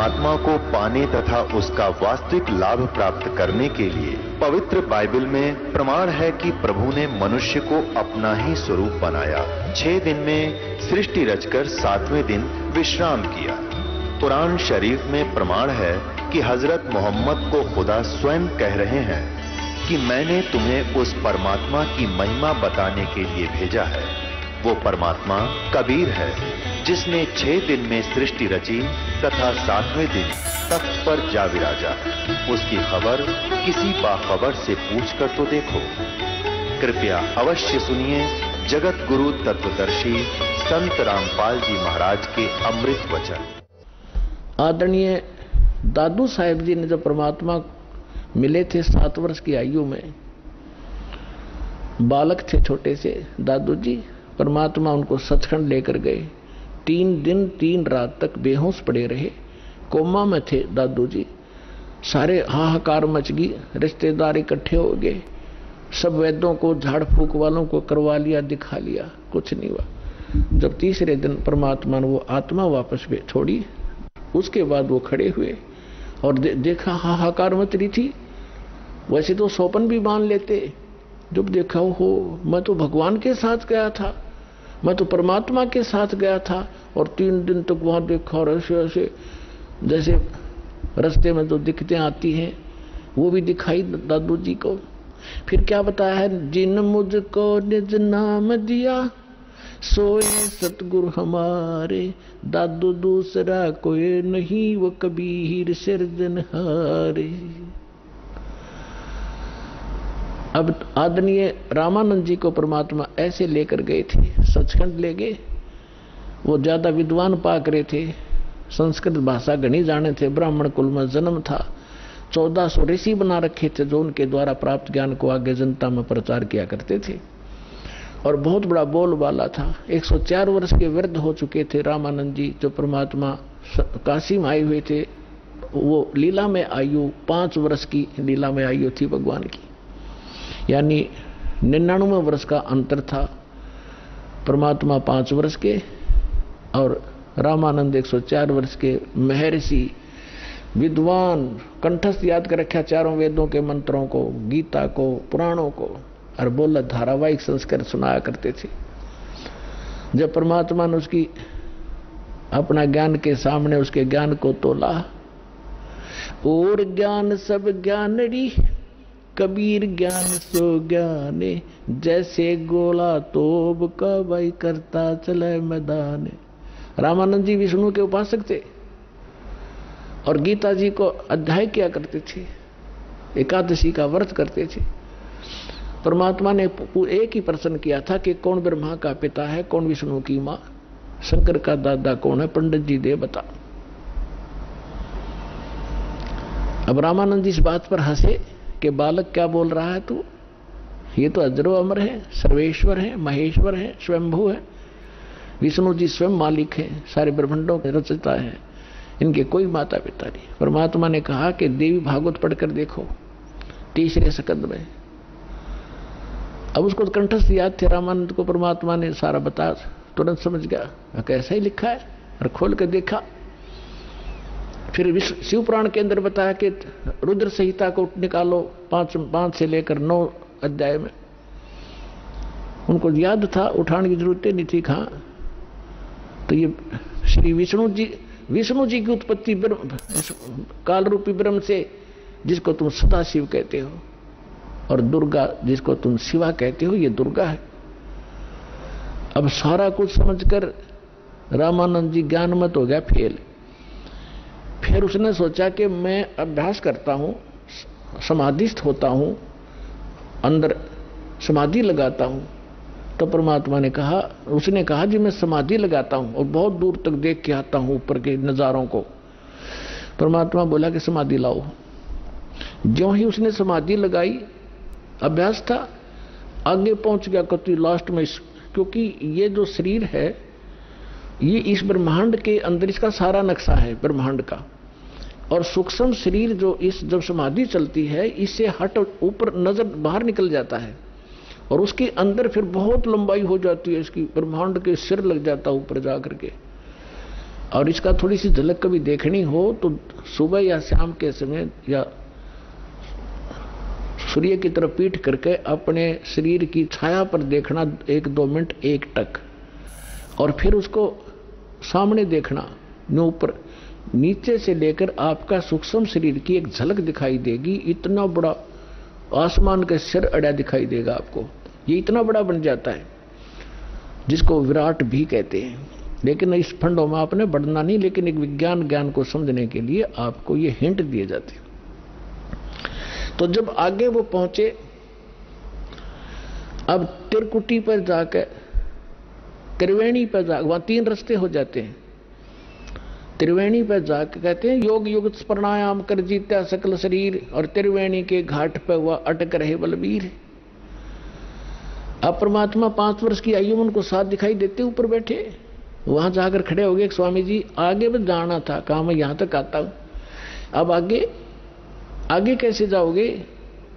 परमात्मा को पाने तथा उसका वास्तविक लाभ प्राप्त करने के लिए पवित्र बाइबल में प्रमाण है कि प्रभु ने मनुष्य को अपना ही स्वरूप बनाया। 6 दिन में सृष्टि रचकर 7वें दिन विश्राम किया। कुरान शरीफ में प्रमाण है कि हजरत मोहम्मद को खुदा स्वयं कह रहे हैं कि मैंने तुम्हें उस परमात्मा की महिमा बताने के लिए भेजा है। वो परमात्मा कबीर है जिसने 6 दिन में सृष्टि रची तथा 7वें दिन तख्त पर जा विराजा। उसकी खबर किसी बाखबर से पूछ कर तो देखो। कृपया अवश्य सुनिए जगत गुरु तत्वदर्शी संत रामपाल जी महाराज के अमृत वचन। आदरणीय दादू साहेब जी ने जब परमात्मा मिले थे 7 वर्ष की आयु में, बालक थे छोटे से दादू जी, परमात्मा उनको सचखंड लेकर गए। 3 दिन 3 रात तक बेहोश पड़े रहे, कोमा में थे दादू जी। सारे हाहाकार मच गई, रिश्तेदार इकट्ठे हो गए, सब वैद्यों को झाड़ फूक वालों को करवा लिया, दिखा लिया, कुछ नहीं हुआ। जब तीसरे दिन परमात्मा ने वो आत्मा वापस में छोड़ी, उसके बाद वो खड़े हुए और देखा हाहाकार मच रही थी। वैसे तो सौपन भी बांध लेते, जब देखा हो मैं तो भगवान के साथ गया था, मैं तो परमात्मा के साथ गया था और 3 दिन तक वहां देखा और ऐसे ऐसे जैसे रास्ते में जो दिक्कतें आती हैं वो भी दिखाई दादू जी को। फिर क्या बताया है, जिन मुझको निज नाम दिया सोए सतगुरु हमारे, दादू दूसरा कोई नहीं वो कबीर सिरजनहारे। अब आदरणीय रामानंद जी को परमात्मा ऐसे लेकर गए थे, सचखंड ले गए। वो ज्यादा विद्वान पाक रहे थे, संस्कृत भाषा गणी जाने थे, ब्राह्मण कुल में जन्म था। 1400 ऋषि बना रखे थे जो उनके द्वारा प्राप्त ज्ञान को आगे जनता में प्रचार किया करते थे और बहुत बड़ा बोलबाला था। 104 वर्ष के वृद्ध हो चुके थे रामानंद जी, जो परमात्मा काशी में आए हुए थे। वो लीला में आयु 5 वर्ष की लीला में आयु थी भगवान की, यानी 99 वर्ष का अंतर था। परमात्मा 5 वर्ष के और रामानंद 104 वर्ष के महर्षि, विद्वान, कंठस्थ याद कर रखा चारों वेदों के मंत्रों को, गीता को, पुराणों को, और बोला धारावाहिक संस्कार सुनाया करते थे। जब परमात्मा ने उसकी अपना ज्ञान के सामने उसके ज्ञान को तोला, और ज्ञान सब ज्ञानड़ी कबीर ज्ञान सो ज्ञाने, जैसे गोला तोब का भाई करता चले मैदान। रामानंद जी विष्णु के उपासक थे और गीता जी को अध्याय किया करते थे, एकादशी का व्रत करते थे। परमात्मा ने एक ही प्रश्न किया था कि कौन ब्रह्मा का पिता है, कौन विष्णु की मां, शंकर का दादा कौन है, पंडित जी दे बता। अब रामानंद जी इस बात पर हंसे कि बालक क्या बोल रहा है तू, ये तो अजरो अमर है, सर्वेश्वर है, महेश्वर है, स्वयंभू है। विष्णु जी स्वयं मालिक है, सारे ब्रह्मांडों के रचयिता है, इनके कोई माता पिता नहीं। परमात्मा ने कहा कि देवी भागवत पढ़कर देखो 3रे स्कंद में। अब उसको कंठस्थ याद थे रामानंद को, परमात्मा ने सारा बताया, तुरंत समझ गया कैसा ही लिखा है और खोल कर देखा। फिर शिव पुराण के अंदर बताया कि रुद्र संहिता को निकालो 5 से लेकर 9 अध्याय में। उनको याद था, उठाने की जरूरत नहीं थी। कहां तो ये श्री विष्णु जी की उत्पत्ति काल रूपी ब्रह्म से, जिसको तुम सदा शिव कहते हो, और दुर्गा जिसको तुम शिवा कहते हो, ये दुर्गा है। अब सारा कुछ समझकर रामानंद जी ज्ञानमत हो गया, फेल। फिर उसने सोचा कि मैं अभ्यास करता हूं, समाधिस्थ होता हूं, अंदर समाधि लगाता हूं। तो परमात्मा ने कहा, उसने कहा जी मैं समाधि लगाता हूं और बहुत दूर तक देख के आता हूं ऊपर के नजारों को। परमात्मा बोला कि समाधि लाओ। ज्यों ही उसने समाधि लगाई, अभ्यास था, आगे पहुंच गया कति लास्ट में, क्योंकि ये जो शरीर है ये इस ब्रह्मांड के अंदर, इसका सारा नक्शा है ब्रह्मांड का। और सूक्ष्म शरीर जो इस जब समाधि चलती है, इससे हट ऊपर नजर बाहर निकल जाता है और उसके अंदर फिर बहुत लंबाई हो जाती है इसकी, ब्रह्मांड के सिर लग जाता है ऊपर जा करके। और इसका थोड़ी सी झलक कभी देखनी हो तो सुबह या शाम के समय या सूर्य की तरफ पीठ करके अपने शरीर की छाया पर देखना 1-2 मिनट एकटक, और फिर उसको सामने देखना। ऊपर नीचे से लेकर आपका सूक्ष्म शरीर की एक झलक दिखाई देगी। इतना बड़ा आसमान का सिर अड़ा दिखाई देगा आपको। ये इतना बड़ा बन जाता है जिसको विराट भी कहते हैं। लेकिन इस फंडों में आपने बढ़ना नहीं, लेकिन एक विज्ञान ज्ञान को समझने के लिए आपको ये हिंट दिए जाते हैं। तो जब आगे वो पहुंचे, अब त्रिकुटी पर जाकर त्रिवेणी पर जा, वहां 3 रास्ते हो जाते हैं। त्रिवेणी पर जाकर कहते हैं योग युग प्राणायाम कर जीता सकल शरीर, और त्रिवेणी के घाट पर वह अटक रहे बलबीर। अब परमात्मा 5 वर्ष की आयु में उनको साथ दिखाई देते ऊपर बैठे। वहां जाकर खड़े हो गए, स्वामी जी आगे बस जाना था, कहा मैं यहां तक आता हूं, अब आगे कैसे जाओगे,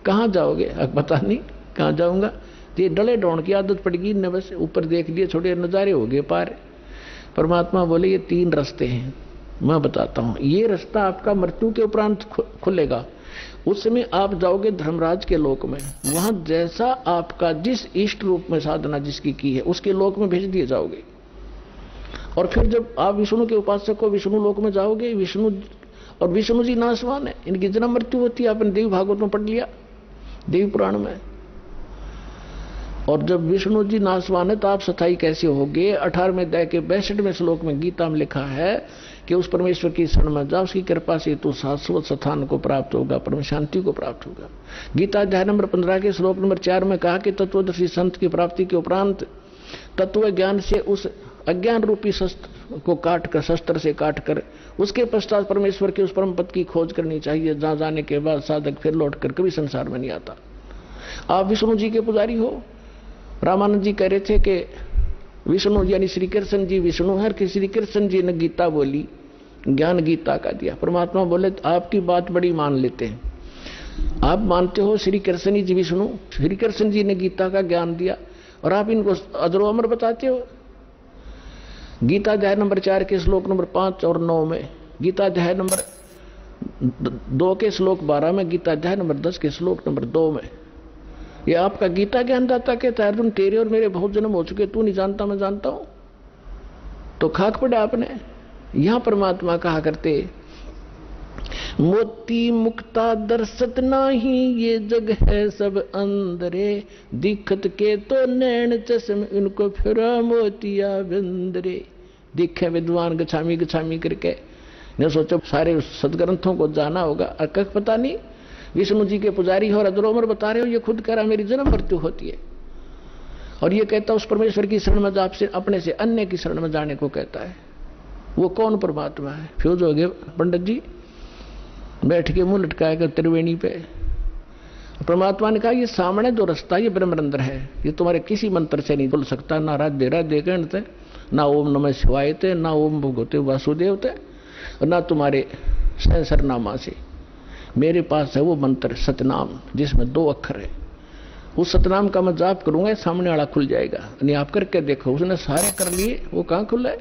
कहां जाओगे? अब पता नहीं कहां जाऊंगा। ये डले डोण की आदत पड़ गई न, बस ऊपर देख लिए, छोटे नजारे हो गए पार। परमात्मा बोले ये 3 रास्ते हैं, मैं बताता हूं। ये रास्ता आपका मृत्यु के उपरांत खुलेगा। उस समय आप जाओगे धर्मराज के लोक में। वहां जैसा आपका जिस इष्ट रूप में साधना जिसकी की है उसके लोक में भेज दिए जाओगे। और फिर जब आप विष्णु के उपासक को विष्णु लोक में जाओगे, विष्णु जी नाशवान है, इनकी जन्म मृत्यु होती है। आपने देवी भागवत में पढ़ लिया, देवी पुराण में। और जब विष्णु जी नाशवान है तो आप स्थायी कैसे होगे? 18वें अध्याय के 62वें श्लोक में गीता में लिखा है कि उस परमेश्वर की शरण में जाओ, उसकी कृपा से तो शाश्वत स्थान को प्राप्त होगा, परम शांति को प्राप्त होगा। गीता अध्याय नंबर 15 के श्लोक नंबर 4 में कहा कि तत्वदर्शी संत की प्राप्ति के उपरांत तत्व ज्ञान से उस अज्ञान रूपी शस्त्र को काटकर, शस्त्र से काटकर, उसके पश्चात परमेश्वर के उस परम पद की खोज करनी चाहिए, जहां जाने के बाद साधक फिर लौटकर कभी संसार में नहीं आता। आप विष्णु जी के पुजारी हो। रामानंद जी कह रहे थे कि विष्णु यानी श्री कृष्ण जी विष्णु है, कि श्री कृष्ण जी ने गीता बोली, ज्ञान गीता का दिया। परमात्मा बोले आपकी बात बड़ी मान लेते हैं, आप मानते हो श्री कृष्ण जी विष्णु, श्री कृष्ण जी ने गीता का ज्ञान दिया और आप इनको अजरो अमर बताते हो। गीता अध्याय नंबर 4 के श्लोक नंबर 5 और 9 में, गीता अध्याय नंबर 2 के श्लोक 12 में, गीता अध्याय नंबर 10 के श्लोक नंबर 2 में ये आपका गीता ज्ञानदाता कहता है अर्जुन तेरे और मेरे बहुत जन्म हो चुके, तू नहीं जानता मैं जानता हूं। तो खाक पड़ा आपने। यहां परमात्मा कहा करते मोती मुक्ता दर्शत नाही, ये जग है सब अंदरे, दिखत के तो नैन चश्म इनको फिरा मोतिया बिंदरे। दिखे विद्वान गछामी गछामी करके ने सोचो सारे सदग्रंथों को जाना होगा, अकक पता नहीं विष्णु जी के पुजारी हो और अजरोमर बता रहे हो। ये खुद कह रहा मेरी जन्म मृत्यु होती है, और ये कहता उस परमेश्वर की शरण में आपसे अपने से अन्य की शरण में जाने को कहता है। वो कौन परमात्मा है? फ्यूज हो गए पंडित जी, बैठ के मुंह लटकाएगा त्रिवेणी पे। परमात्मा ने कहा ये सामने जो रास्ता ये ब्रह्मरंध्र है, ये तुम्हारे किसी मंत्र से नहीं खुल सकता, ना राधे राधे कहते, ना ओम नमः शिवाय थे, ना ओम भगवते वासुदेव थे, और ना तुम्हारे सहस्रनामा से। मेरे पास है वो मंत्र सतनाम जिसमें 2 अक्षर है। उस सतनाम का मैं जाप करूंगा, सामने वाला खुल जाएगा। नहीं आप करके देखो, उसने सारे कर लिए, वो कहां खुला है?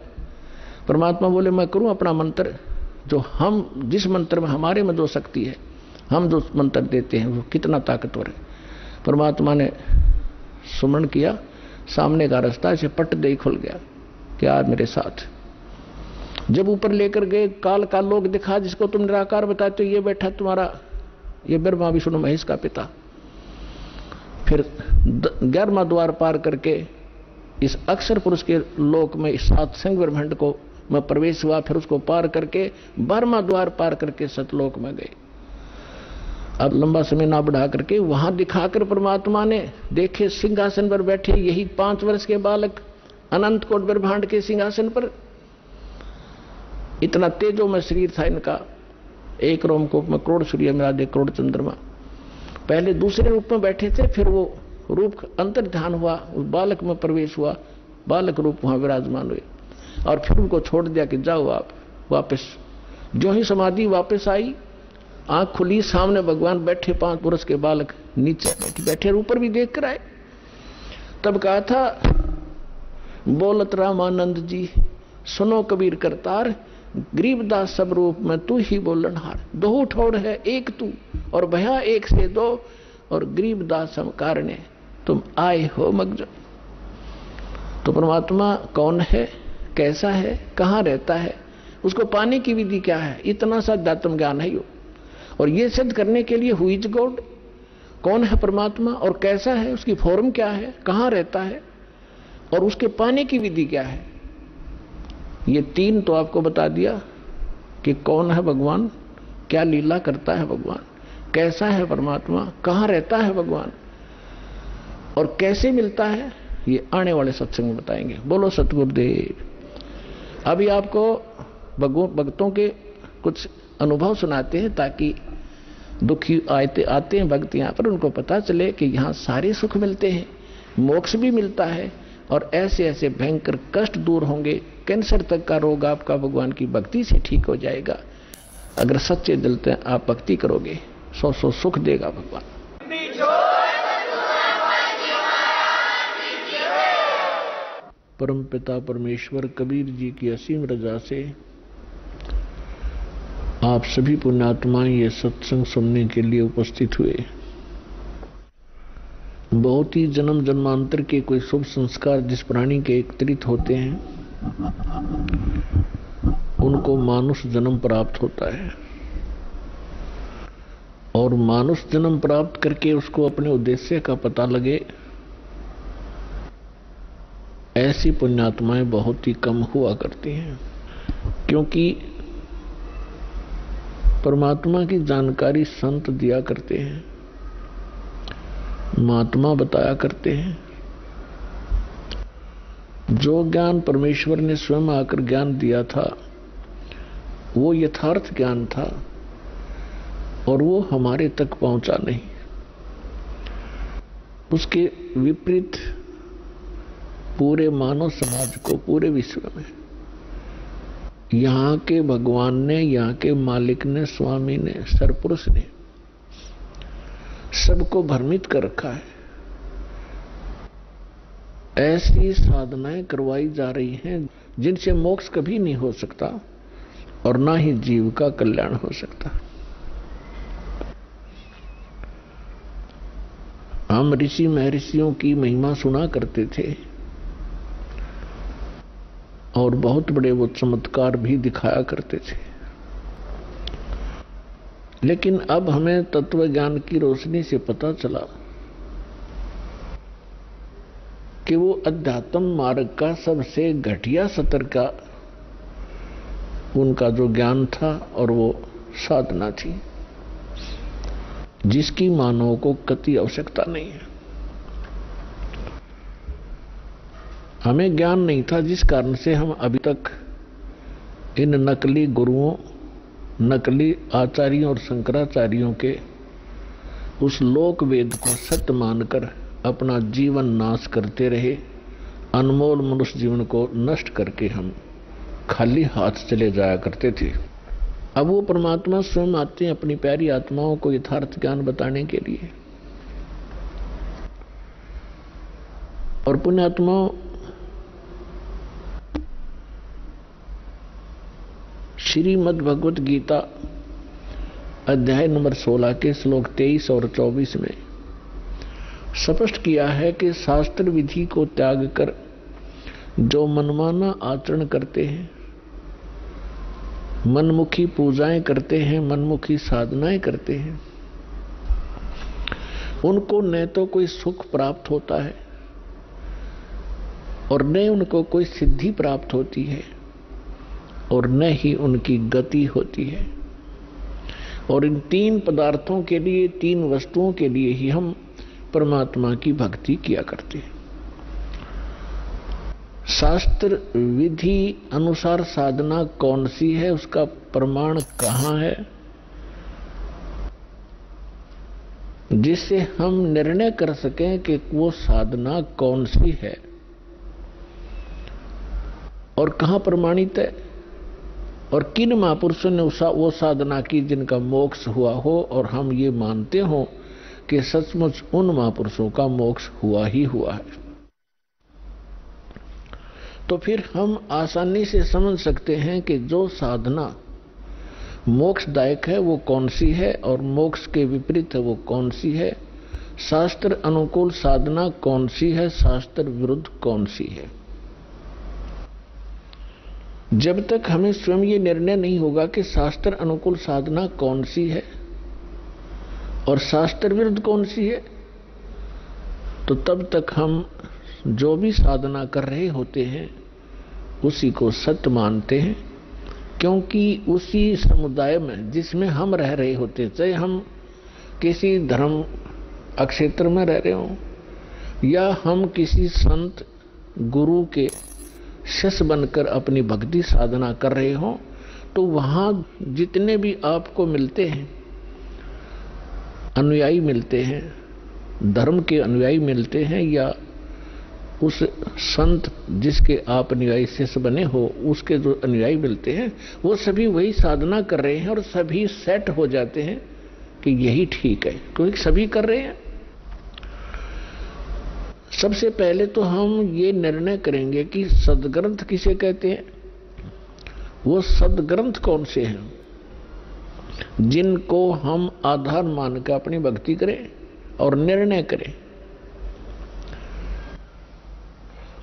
परमात्मा बोले मैं करूं अपना मंत्र, जो हम जिस मंत्र में हमारे में जो शक्ति है, हम जो मंत्र देते हैं वो कितना ताकतवर है। परमात्मा ने सुमरण किया, सामने का रास्ता ऐसे पट दे खुल गया कि आज मेरे साथ। जब ऊपर लेकर गए, काल का लोक दिखा जिसको तुम निराकार बताते हो, ये बैठा तुम्हारा ये ब्रह्मा विष्णु महेश का पिता। फिर 11वां द्वार पार करके इस अक्षर पुरुष के लोक में इस सातसंग ब्रह्मांड को में प्रवेश हुआ। फिर उसको पार करके 12वां द्वार पार करके सतलोक में गए। अब लंबा समय ना बढ़ा करके वहां दिखाकर परमात्मा ने देखे सिंहासन पर बैठे यही 5 वर्ष के बालक अनंत कोट ब्रह्मांड के सिंहासन पर। इतना तेजो में शरीर था इनका, एक रोमकूप में करोड़ सूर्य में आधे करोड़ चंद्रमा। पहले दूसरे रूप में बैठे थे, फिर वो रूप अंतर ध्यान हुआ, उस बालक में प्रवेश हुआ, बालक रूप वहां विराजमान हुए, और फिर उनको छोड़ दिया कि जाओ आप वापस। जो ही समाधि वापस आई, आंख खुली, सामने भगवान बैठे, 5 वर्ष के बालक नीचे बैठे, ऊपर भी देख कर आए। तब कहा था बोलत रामानंद जी सुनो कबीर करतार, गरीबदास सब रूप में तू ही बोलनहार। दो ठोड़ है एक तू और भया एक से दो, और गरीबदास हम कारणे तुम आए हो मगजो। तो परमात्मा कौन है, कैसा है, कहां रहता है, उसको पाने की विधि क्या है, इतना सा अध्यात्म ज्ञान है यो। और ये सिद्ध करने के लिए हु इज गॉड, कौन है परमात्मा और कैसा है, उसकी फॉर्म क्या है, कहां रहता है, और उसके पाने की विधि क्या है, ये तीन तो आपको बता दिया कि कौन है भगवान, क्या लीला करता है भगवान, कैसा है परमात्मा, कहां रहता है भगवान, और कैसे मिलता है, ये आने वाले सत्संग में बताएंगे। बोलो सतगुरुदेव। अभी आपको भक्तों के कुछ अनुभव सुनाते हैं, ताकि दुखी आते हैं भक्त यहाँ पर, उनको पता चले कि यहाँ सारे सुख मिलते हैं, मोक्ष भी मिलता है, और ऐसे ऐसे भयंकर कष्ट दूर होंगे, कैंसर तक का रोग आपका भगवान की भक्ति से ठीक हो जाएगा। अगर सच्चे दिल से आप भक्ति करोगे, सौ सौ सुख देगा भगवान। परम पिता परमेश्वर कबीर जी की असीम रजा से आप सभी पुण्यात्माएं ये सत्संग सुनने के लिए उपस्थित हुए। बहुत ही जन्म जन्मांतर के कोई शुभ संस्कार जिस प्राणी के एकत्रित होते हैं, उनको मानुष जन्म प्राप्त होता है, और मानुष जन्म प्राप्त करके उसको अपने उद्देश्य का पता लगे, ऐसी पुण्यात्माएं बहुत ही कम हुआ करती हैं। क्योंकि परमात्मा की जानकारी संत दिया करते हैं, महात्मा बताया करते हैं। जो ज्ञान परमेश्वर ने स्वयं आकर ज्ञान दिया था, वो यथार्थ ज्ञान था, और वो हमारे तक पहुंचा नहीं। उसके विपरीत पूरे मानव समाज को, पूरे विश्व में यहाँ के भगवान ने, यहाँ के मालिक ने, स्वामी ने, सरपुरुष ने सबको भ्रमित कर रखा है। ऐसी साधनाएं करवाई जा रही हैं जिनसे मोक्ष कभी नहीं हो सकता, और ना ही जीव का कल्याण हो सकता। हम ऋषि महर्षियों की महिमा सुना करते थे, और बहुत बड़े वो चमत्कार भी दिखाया करते थे। लेकिन अब हमें तत्व ज्ञान की रोशनी से पता चला कि वो अध्यात्म मार्ग का सबसे घटिया स्तर का उनका जो ज्ञान था, और वो साधना थी जिसकी मानव को कति आवश्यकता नहीं है। हमें ज्ञान नहीं था, जिस कारण से हम अभी तक इन नकली गुरुओं, नकली आचार्यों और शंकराचार्यों के उस लोक वेद को सत्य मानकर अपना जीवन नाश करते रहे। अनमोल मनुष्य जीवन को नष्ट करके हम खाली हाथ चले जाया करते थे। अब वो परमात्मा स्वयं आते हैं अपनी प्यारी आत्माओं को यथार्थ ज्ञान बताने के लिए। और पुण्यात्माओं, श्रीमद् भगवत गीता अध्याय नंबर 16 के श्लोक 23 और 24 में स्पष्ट किया है कि शास्त्र विधि को त्याग कर जो मनमाना आचरण करते हैं, मनमुखी पूजाएं करते हैं, मनमुखी साधनाएं करते हैं, उनको न तो कोई सुख प्राप्त होता है और न उनको कोई सिद्धि प्राप्त होती है, और न ही उनकी गति होती है। और इन तीन पदार्थों के लिए, तीन वस्तुओं के लिए ही हम परमात्मा की भक्ति किया करते हैं। शास्त्र विधि अनुसार साधना कौन सी है, उसका प्रमाण कहाँ है, जिससे हम निर्णय कर सकें कि वो साधना कौन सी है और कहाँ प्रमाणित है, और किन महापुरुषों ने वो साधना की जिनका मोक्ष हुआ हो, और हम ये मानते हो कि सचमुच उन महापुरुषों का मोक्ष हुआ ही हुआ है। तो फिर हम आसानी से समझ सकते हैं कि जो साधना मोक्षदायक है वो कौन सी है और मोक्ष के विपरीत है वो कौन सी है, शास्त्र अनुकूल साधना कौन सी है, शास्त्र विरुद्ध कौन सी है। जब तक हमें स्वयं ये निर्णय नहीं होगा कि शास्त्र अनुकूल साधना कौन सी है और शास्त्र विरुद्ध कौन सी है, तो तब तक हम जो भी साधना कर रहे होते हैं उसी को सत्य मानते हैं, क्योंकि उसी समुदाय में जिसमें हम रह रहे होते, चाहे हम किसी धर्म क्षेत्र में रह रहे हों या हम किसी संत गुरु के शिष्य बनकर अपनी भक्ति साधना कर रहे हों, तो वहां जितने भी आपको मिलते हैं, अनुयायी मिलते हैं, धर्म के अनुयायी मिलते हैं या उस संत जिसके आप अनुयायी शिष्य बने हो उसके जो अनुयायी मिलते हैं, वो सभी वही साधना कर रहे हैं और सभी सेट हो जाते हैं कि यही ठीक है, क्योंकि सभी कर रहे हैं। सबसे पहले तो हम ये निर्णय करेंगे कि सदग्रंथ किसे कहते हैं, वो सदग्रंथ कौन से हैं जिनको हम आधार मानकर अपनी भक्ति करें और निर्णय करें।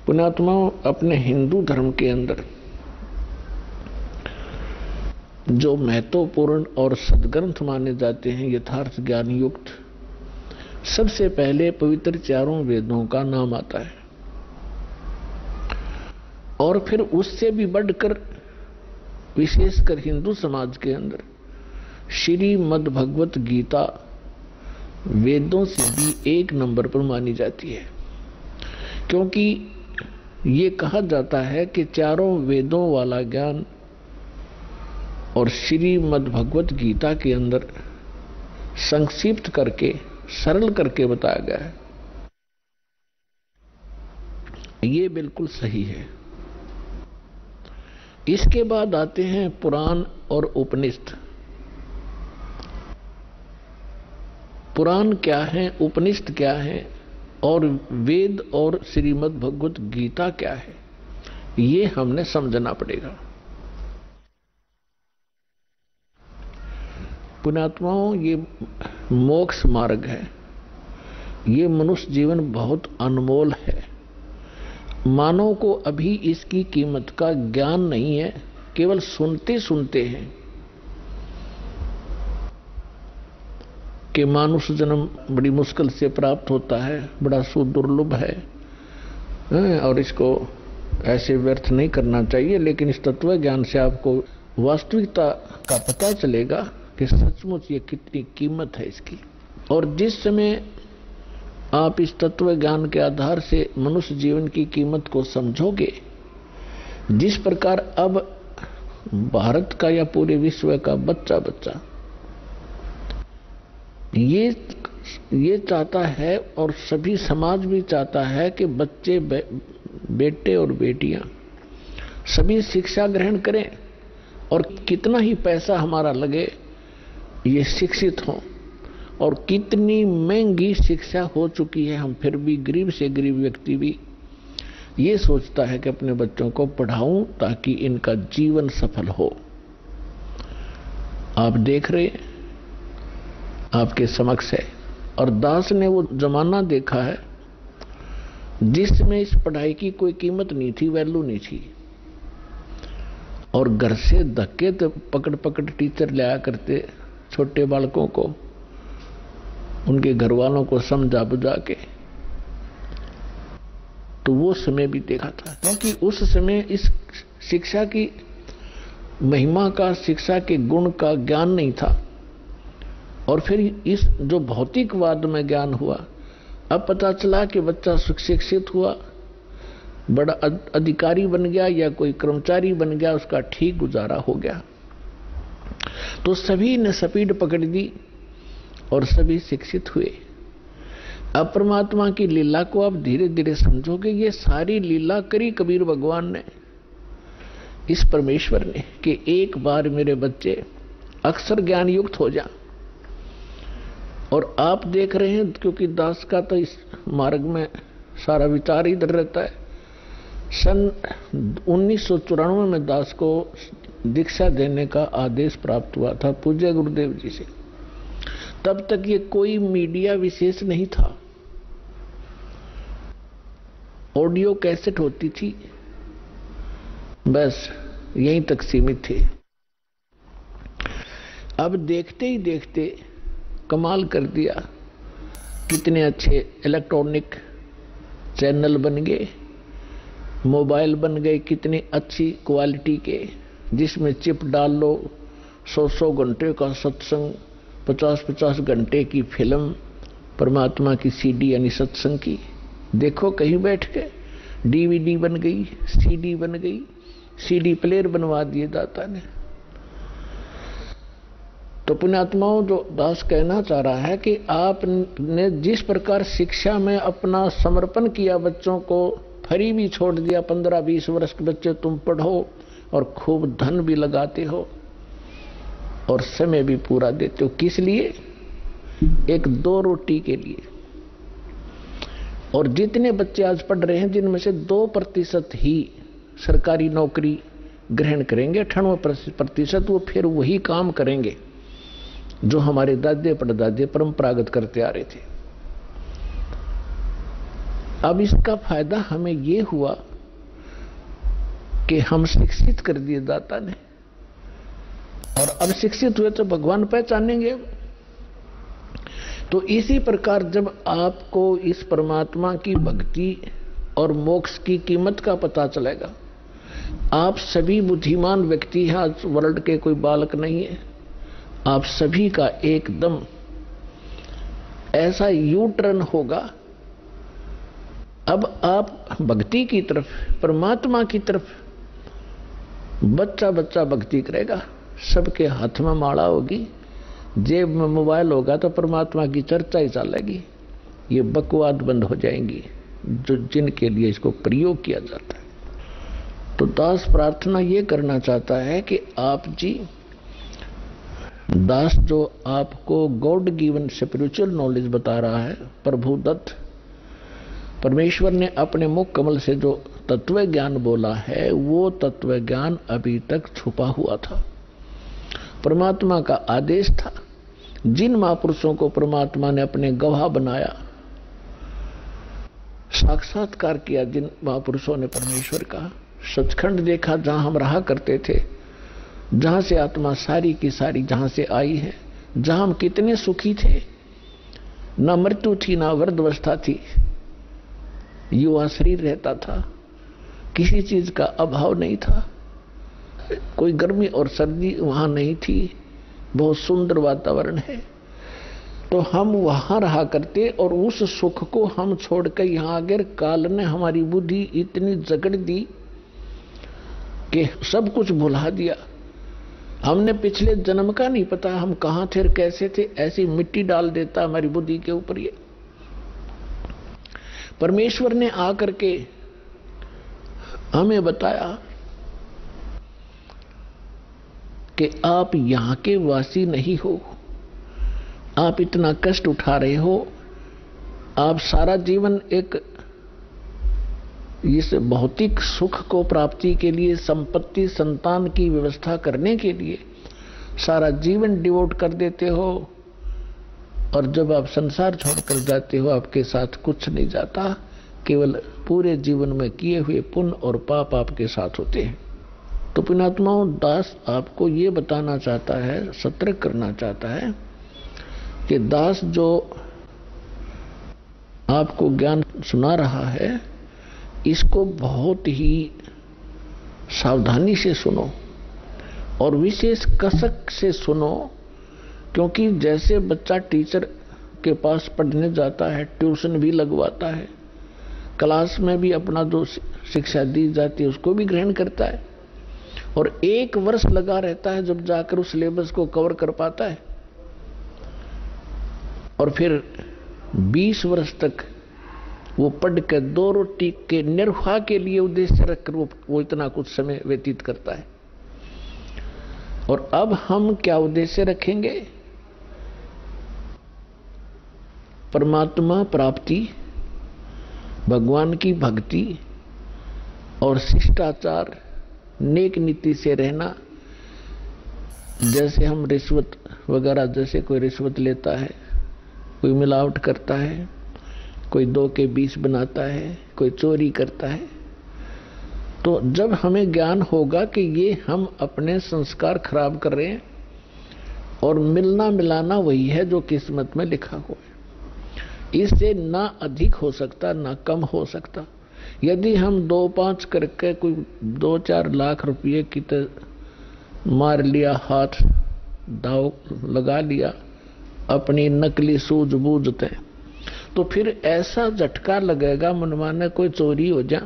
पुण्यात्माओं, अपने हिंदू धर्म के अंदर जो महत्वपूर्ण और सदग्रंथ माने जाते हैं यथार्थ ज्ञान युक्त, सबसे पहले पवित्र चारों वेदों का नाम आता है और फिर उससे भी बढ़कर विशेषकर हिंदू समाज के अंदर श्रीमद् भगवत गीता वेदों से भी एक नंबर पर मानी जाती है, क्योंकि ये कहा जाता है कि चारों वेदों वाला ज्ञान और श्रीमद् भगवत गीता के अंदर संक्षिप्त करके सरल करके बताया गया है। ये बिल्कुल सही है। इसके बाद आते हैं पुराण और उपनिषद। पुराण क्या है, उपनिषद क्या है और वेद और श्रीमद् भगवत गीता क्या है, ये हमने समझना पड़ेगा। पुण्यात्माओं, ये मोक्ष मार्ग है, ये मनुष्य जीवन बहुत अनमोल है। मानव को अभी इसकी कीमत का ज्ञान नहीं है, केवल सुनते सुनते हैं कि मानुष जन्म बड़ी मुश्किल से प्राप्त होता है, बड़ा सुदुर्लभ है और इसको ऐसे व्यर्थ नहीं करना चाहिए। लेकिन इस तत्व ज्ञान से आपको वास्तविकता का पता चलेगा कि सचमुच ये कितनी कीमत है इसकी। और जिस समय आप इस तत्व ज्ञान के आधार से मनुष्य जीवन की कीमत को समझोगे, जिस प्रकार अब भारत का या पूरे विश्व का बच्चा बच्चा ये चाहता है और सभी समाज भी चाहता है कि बच्चे बेटे और बेटियां सभी शिक्षा ग्रहण करें और कितना ही पैसा हमारा लगे ये शिक्षित हों। और कितनी महंगी शिक्षा हो चुकी है, हम फिर भी गरीब से गरीब व्यक्ति भी ये सोचता है कि अपने बच्चों को पढ़ाऊं ताकि इनका जीवन सफल हो। आप देख रहे हैं, आपके समक्ष है। और दास ने वो जमाना देखा है जिसमें इस पढ़ाई की कोई कीमत नहीं थी, वैल्यू नहीं थी, और घर से धक्के तो पकड़ पकड़ टीचर लाया करते छोटे बालकों को, उनके घर वालों को समझा बुझा के। तो वो समय भी देखा था, क्योंकि उस समय इस शिक्षा की महिमा का, शिक्षा के गुण का ज्ञान नहीं था। और फिर इस जो भौतिकवाद में ज्ञान हुआ, अब पता चला कि बच्चा शिक्षित हुआ, बड़ा अधिकारी बन गया या कोई कर्मचारी बन गया, उसका ठीक गुजारा हो गया, तो सभी ने स्पीड पकड़ दी और सभी शिक्षित हुए। अब परमात्मा की लीला को आप धीरे धीरे समझोगे। ये सारी लीला करी कबीर भगवान ने, इस परमेश्वर ने, कि एक बार मेरे बच्चे अक्षर ज्ञान युक्त हो जा। और आप देख रहे हैं, क्योंकि दास का तो इस मार्ग में सारा विचार इधर रहता है, सन 1994 में दास को दीक्षा देने का आदेश प्राप्त हुआ था पूज्य गुरुदेव जी से। तब तक ये कोई मीडिया विशेष नहीं था, ऑडियो कैसेट होती थी, बस यहीं तक सीमित थे। अब देखते ही देखते कमाल कर दिया, कितने अच्छे इलेक्ट्रॉनिक चैनल बन गए, मोबाइल बन गए कितनी अच्छी क्वालिटी के, जिसमें चिप डाल लो, 100 घंटे का सत्संग, 50 घंटे की फिल्म, परमात्मा की सीडी यानी सत्संग की, देखो कहीं बैठ के। डीवीडी बन गई, सीडी बन गई, सीडी प्लेयर बनवा दिए दाता ने। तो पुण्यात्माओं, जो दास कहना चाह रहा है कि आपने जिस प्रकार शिक्षा में अपना समर्पण किया, बच्चों को फ्री भी छोड़ दिया, 15-20 वर्ष के बच्चे तुम पढ़ो और खूब धन भी लगाते हो और समय भी पूरा देते हो, किस लिए? एक 2 रोटी के लिए। और जितने बच्चे आज पढ़ रहे हैं जिनमें से 2% ही सरकारी नौकरी ग्रहण करेंगे, 98% वो फिर वही काम करेंगे जो हमारे दादे परदादे परंपरागत करते आ रहे थे। अब इसका फायदा हमें ये हुआ कि हम शिक्षित कर दिए दाता ने, और अब शिक्षित हुए तो भगवान पहचानेंगे। तो इसी प्रकार जब आपको इस परमात्मा की भक्ति और मोक्ष की कीमत का पता चलेगा, आप सभी बुद्धिमान व्यक्ति हैं, आज वर्ल्ड के कोई बालक नहीं है, आप सभी का एकदम ऐसा यू टर्न होगा। अब आप भक्ति की तरफ, परमात्मा की तरफ, बच्चा बच्चा भक्ति करेगा, सबके हाथ में माला होगी, जेब में मोबाइल होगा तो परमात्मा की चर्चा ही चलेगी। ये बकवाद बंद हो जाएंगी जो जिनके लिए इसको प्रयोग किया जाता है। तो दास प्रार्थना ये करना चाहता है कि आप जी, दास जो आपको गॉड गिवन स्पिरिचुअल नॉलेज बता रहा है, प्रभु दत्त, परमेश्वर ने अपने मुख कमल से जो तत्व ज्ञान बोला है, वो तत्व ज्ञान अभी तक छुपा हुआ था, परमात्मा का आदेश था। जिन महापुरुषों को परमात्मा ने अपने गवाह बनाया, साक्षात्कार किया, जिन महापुरुषों ने परमेश्वर का सचखंड देखा, जहां हम रहा करते थे, जहां से आत्मा सारी की सारी जहां से आई है, जहां हम कितने सुखी थे, ना मृत्यु थी ना वृद्धावस्था थी, युवा शरीर रहता था, किसी चीज का अभाव नहीं था, कोई गर्मी और सर्दी वहां नहीं थी, बहुत सुंदर वातावरण है। तो हम वहां रहा करते और उस सुख को हम छोड़कर यहां आ गए। काल ने हमारी बुद्धि इतनी जकड़ दी कि सब कुछ भुला दिया। हमने पिछले जन्म का नहीं पता, हम कहां थे कैसे थे, ऐसी मिट्टी डाल देता हमारी बुद्धि के ऊपर। ये परमेश्वर ने आकर के हमें बताया कि आप यहां के वासी नहीं हो, आप इतना कष्ट उठा रहे हो, आप सारा जीवन एक इस भौतिक सुख को प्राप्ति के लिए, संपत्ति संतान की व्यवस्था करने के लिए सारा जीवन डिवोट कर देते हो, और जब आप संसार छोड़कर जाते हो आपके साथ कुछ नहीं जाता, केवल पूरे जीवन में किए हुए पुण्य और पाप आपके साथ होते हैं। तो पुण्यात्माओं, दास आपको ये बताना चाहता है, सतर्क करना चाहता है कि दास जो आपको ज्ञान सुना रहा है, इसको बहुत ही सावधानी से सुनो और विशेष कसक से सुनो, क्योंकि जैसे बच्चा टीचर के पास पढ़ने जाता है, ट्यूशन भी लगवाता है, क्लास में भी अपना जो शिक्षा दी जाती है उसको भी ग्रहण करता है, और 1 वर्ष लगा रहता है जब जाकर उस सिलेबस को कवर कर पाता है, और फिर 20 वर्ष तक वो पढ़ के 2 रोटी के निर्वाह के लिए उद्देश्य रखकर वो इतना कुछ समय व्यतीत करता है। और अब हम क्या उद्देश्य रखेंगे? परमात्मा प्राप्ति, भगवान की भक्ति, और शिष्टाचार, नेक नीति से रहना। जैसे हम रिश्वत वगैरह, जैसे कोई रिश्वत लेता है, कोई मिलावट करता है, कोई 2 के 20 बनाता है, कोई चोरी करता है, तो जब हमें ज्ञान होगा कि ये हम अपने संस्कार खराब कर रहे हैं और मिलना मिलाना वही है जो किस्मत में लिखा हुआ है, इससे ना अधिक हो सकता ना कम हो सकता। यदि हम 2-5 करके कोई 2-4 लाख रुपये की तो मार लिया, हाथ दाव लगा लिया अपनी नकली सूझबूझते, तो फिर ऐसा झटका लगेगा मनमाने कोई चोरी हो जा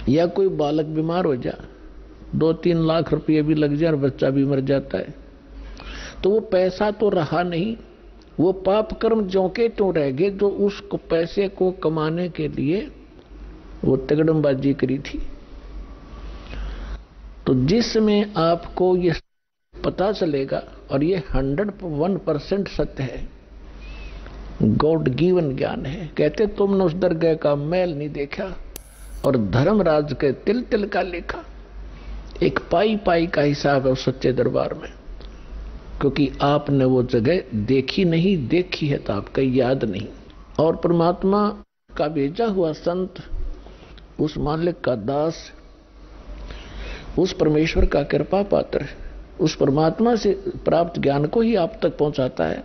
या कोई बालक बीमार हो जा, 2-3 लाख रुपये भी लग जाए और बच्चा भी मर जाता है, तो वो पैसा तो रहा नहीं, वो पाप कर्म ज्यों के त्यों रह गए जो उस पैसे को कमाने के लिए वो तगड़मबाजी करी थी। तो जिसमें आपको ये पता चलेगा, और ये 101% सत्य है, गॉड गिवन ज्ञान है। कहते तुमने उस दरगाह का मैल नहीं देखा और धर्मराज के तिल तिल का लेखा। एक पाई पाई का हिसाब है उस सच्चे दरबार में, क्योंकि आपने वो जगह देखी नहीं, देखी है तो आपका याद नहीं। और परमात्मा का भेजा हुआ संत, उस मालिक का दास, उस परमेश्वर का कृपा पात्र, उस परमात्मा से प्राप्त ज्ञान को ही आप तक पहुंचाता है।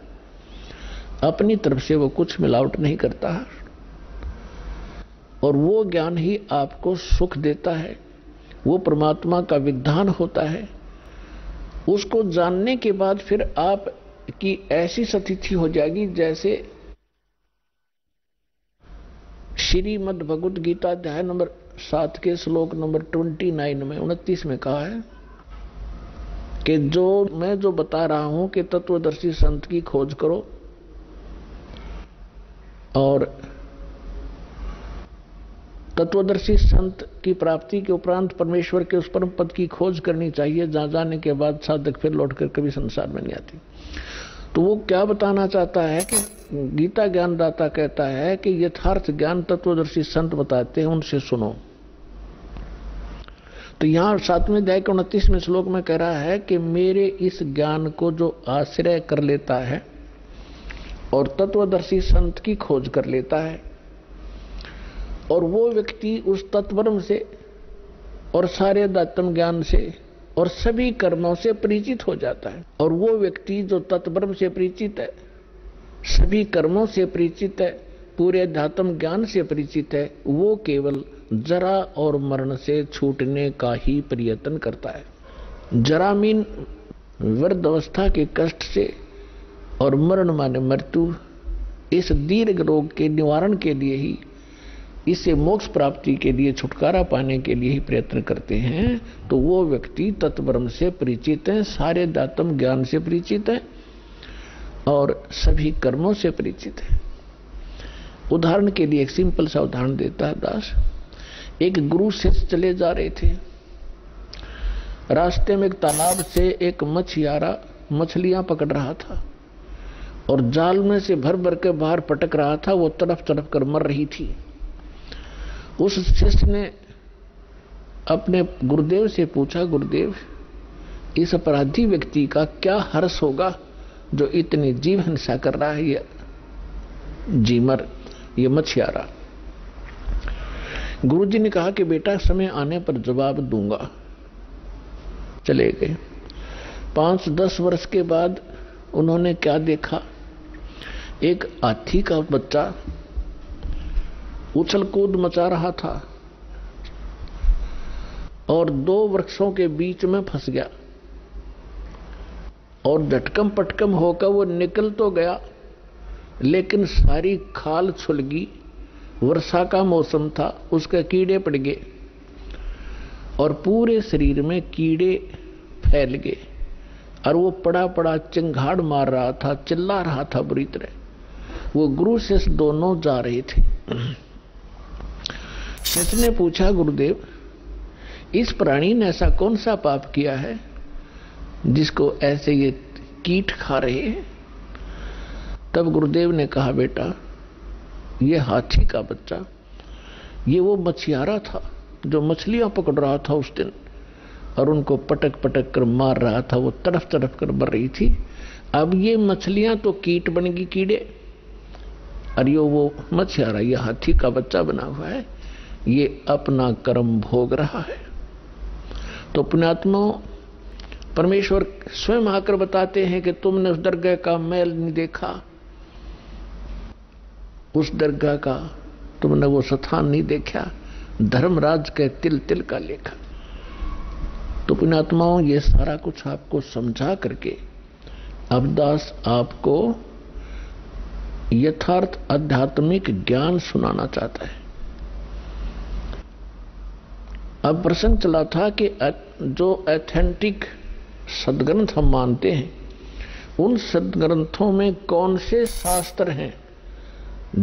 अपनी तरफ से वो कुछ मिलावट नहीं करता है, और वो ज्ञान ही आपको सुख देता है, वो परमात्मा का विधान होता है। उसको जानने के बाद फिर आप की ऐसी स्थिति हो जाएगी जैसे श्रीमद् भगवत गीता अध्याय नंबर 7 के श्लोक नंबर 29 में 29 में कहा है कि मैं जो बता रहा हूं कि तत्वदर्शी संत की खोज करो, और तत्वदर्शी संत की प्राप्ति के उपरांत परमेश्वर के उस परम पद की खोज करनी चाहिए जहां जाने के बाद साधक फिर लौटकर कभी संसार में नहीं आती। तो वो क्या बताना चाहता है कि गीता ज्ञानदाता कहता है कि यथार्थ ज्ञान तत्वदर्शी संत बताते हैं, उनसे सुनो। तो यहां 7वें अध्याय के 29वें श्लोक में कह रहा है कि मेरे इस ज्ञान को जो आश्रय कर लेता है और तत्वदर्शी संत की खोज कर लेता है, और वो व्यक्ति उस तत्वब्रह्म से और सारे अध्यात्म ज्ञान से और सभी कर्मों से परिचित हो जाता है। और वो व्यक्ति जो तत्वब्रह्म से परिचित है, सभी कर्मों से परिचित है, पूरे अध्यात्म ज्ञान से परिचित है, वो केवल जरा और मरण से छूटने का ही प्रयत्न करता है। जरा मीन वृद्ध अवस्था के कष्ट से, और मरण माने मृत्यु, इस दीर्घ रोग के निवारण के लिए ही, इससे मोक्ष प्राप्ति के लिए, छुटकारा पाने के लिए ही प्रयत्न करते हैं। तो वो व्यक्ति तत्वब्रह्म से परिचित है, सारे अध्यात्म ज्ञान से परिचित है और सभी कर्मों से परिचित है। उदाहरण के लिए एक सिंपल सा उदाहरण देता है दास। एक गुरु शिष्य चले जा रहे थे, रास्ते में एक तालाब से एक मछियारा मछलियां पकड़ रहा था और जाल में से भर भर के बाहर पटक रहा था, वो तड़प तड़प कर मर रही थी। उस शिष्य ने अपने गुरुदेव से पूछा, गुरुदेव इस अपराधी व्यक्ति का क्या हर्ष होगा जो इतनी जीव हिंसा कर रहा है, ये जीमर, ये मछियारा। गुरुजी ने कहा कि बेटा समय आने पर जवाब दूंगा। चले गए। 5-10 वर्ष के बाद उन्होंने क्या देखा, एक हाथी का बच्चा उछल कूद मचा रहा था और 2 वृक्षों के बीच में फंस गया, और झटकम पटकम होकर वो निकल तो गया, लेकिन सारी खाल छुल गई। वर्षा का मौसम था, उसके कीड़े पड़ गए और पूरे शरीर में कीड़े फैल गए, और वो पड़ा पड़ा चिंगाड़ मार रहा था, चिल्ला रहा था बुरी तरह। वो गुरु शिष्य दोनों जा रहे थे। शिष्य ने पूछा, गुरुदेव इस प्राणी ने ऐसा कौन सा पाप किया है जिसको ऐसे ये कीट खा रहे हैं? तब गुरुदेव ने कहा, बेटा ये हाथी का बच्चा ये वो मछियारा था जो मछलियां पकड़ रहा था उस दिन और उनको पटक पटक कर मार रहा था, वो तड़फ तड़फ कर मर रही थी। अब ये मछलियां तो कीट बन गई, कीड़े, और ये वो मछियारा, ये हाथी का बच्चा बना हुआ है, ये अपना कर्म भोग रहा है। तो पुण्यात्माओं, परमेश्वर स्वयं आकर बताते हैं कि तुमने उस दरगाह का मैल नहीं देखा, उस दरगाह का तुमने वो स्थान नहीं देखा, धर्मराज के तिल तिल का लेखा। तो पुण्यात्माओं, ये सारा कुछ आपको समझा करके अवदास आपको यथार्थ आध्यात्मिक ज्ञान सुनाना चाहता है। अब प्रसंग चला था कि जो ऑथेंटिक सदग्रंथ हम मानते हैं, उन सदग्रंथों में कौन से शास्त्र हैं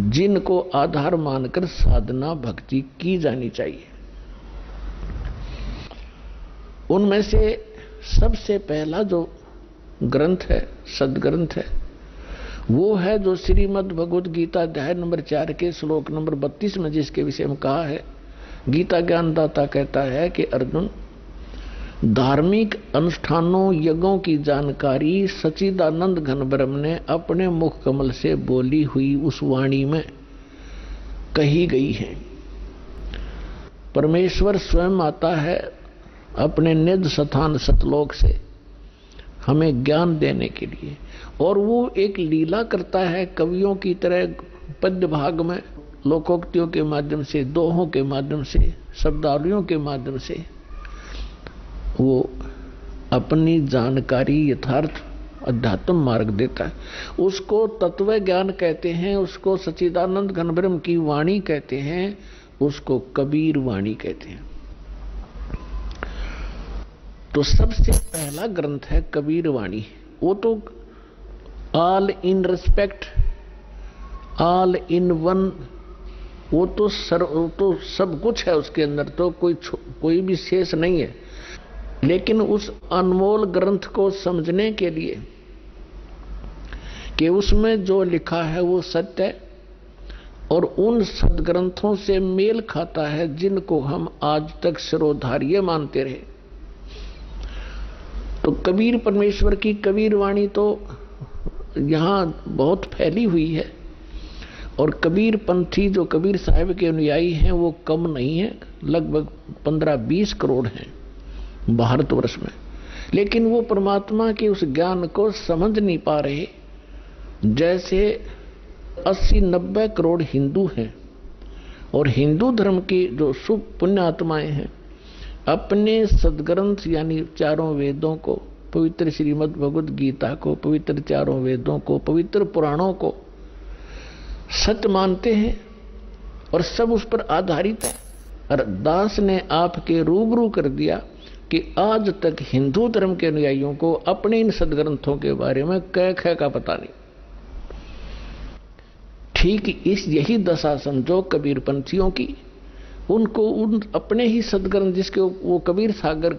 जिनको आधार मानकर साधना भक्ति की जानी चाहिए। उनमें से सबसे पहला जो ग्रंथ है, सदग्रंथ है, वो है जो श्रीमद् भगवद गीता अध्याय नंबर 4 के श्लोक नंबर 32 में जिसके विषय में कहा है। गीता ज्ञानदाता कहता है कि अर्जुन, धार्मिक अनुष्ठानों यज्ञों की जानकारी सच्चिदानंद घन ब्रह्म ने अपने मुख कमल से बोली हुई उस वाणी में कही गई है। परमेश्वर स्वयं आता है अपने निज स्थान सतलोक से हमें ज्ञान देने के लिए, और वो एक लीला करता है कवियों की तरह पद्य भाग में, लोकोक्तियों के माध्यम से, दोहों के माध्यम से, शब्दावलियों के माध्यम से वो अपनी जानकारी यथार्थ अध्यात्म मार्ग देता है। उसको तत्व ज्ञान कहते हैं, उसको सच्चिदानंद घन ब्रह्म की वाणी कहते हैं, उसको कबीर वाणी कहते हैं। तो सबसे पहला ग्रंथ है कबीर वाणी। वो तो all in respect, all in one, वो तो सब कुछ है उसके अंदर, तो कोई भी शेष नहीं है। लेकिन उस अनमोल ग्रंथ को समझने के लिए कि उसमें जो लिखा है वो सत्य है और उन सदग्रंथों से मेल खाता है जिनको हम आज तक शिरोधार्य मानते रहे। तो कबीर परमेश्वर की कबीर वाणी तो यहाँ बहुत फैली हुई है, और कबीर पंथी जो कबीर साहिब के अनुयायी हैं वो कम नहीं है, लगभग 15-20 करोड़ हैं भारतवर्ष में। लेकिन वो परमात्मा के उस ज्ञान को समझ नहीं पा रहे। जैसे 80-90 करोड़ हिंदू हैं, और हिंदू धर्म की जो शुभ पुण्य आत्माएं हैं अपने सदग्रंथ यानी चारों वेदों को, पवित्र श्रीमद् भगवद गीता को, पवित्र चारों वेदों को, पवित्र पुराणों को सत्य मानते हैं और सब उस पर आधारित है। और दास ने आपके रूबरू कर दिया कि आज तक हिंदू धर्म के अनुयायियों को अपने इन सदग्रंथों के बारे में कै खे का पता नहीं। ठीक यही दशा समझो कबीर पंथियों की। उनको उन अपने ही सदग्रंथ जिसके वो कबीर सागर,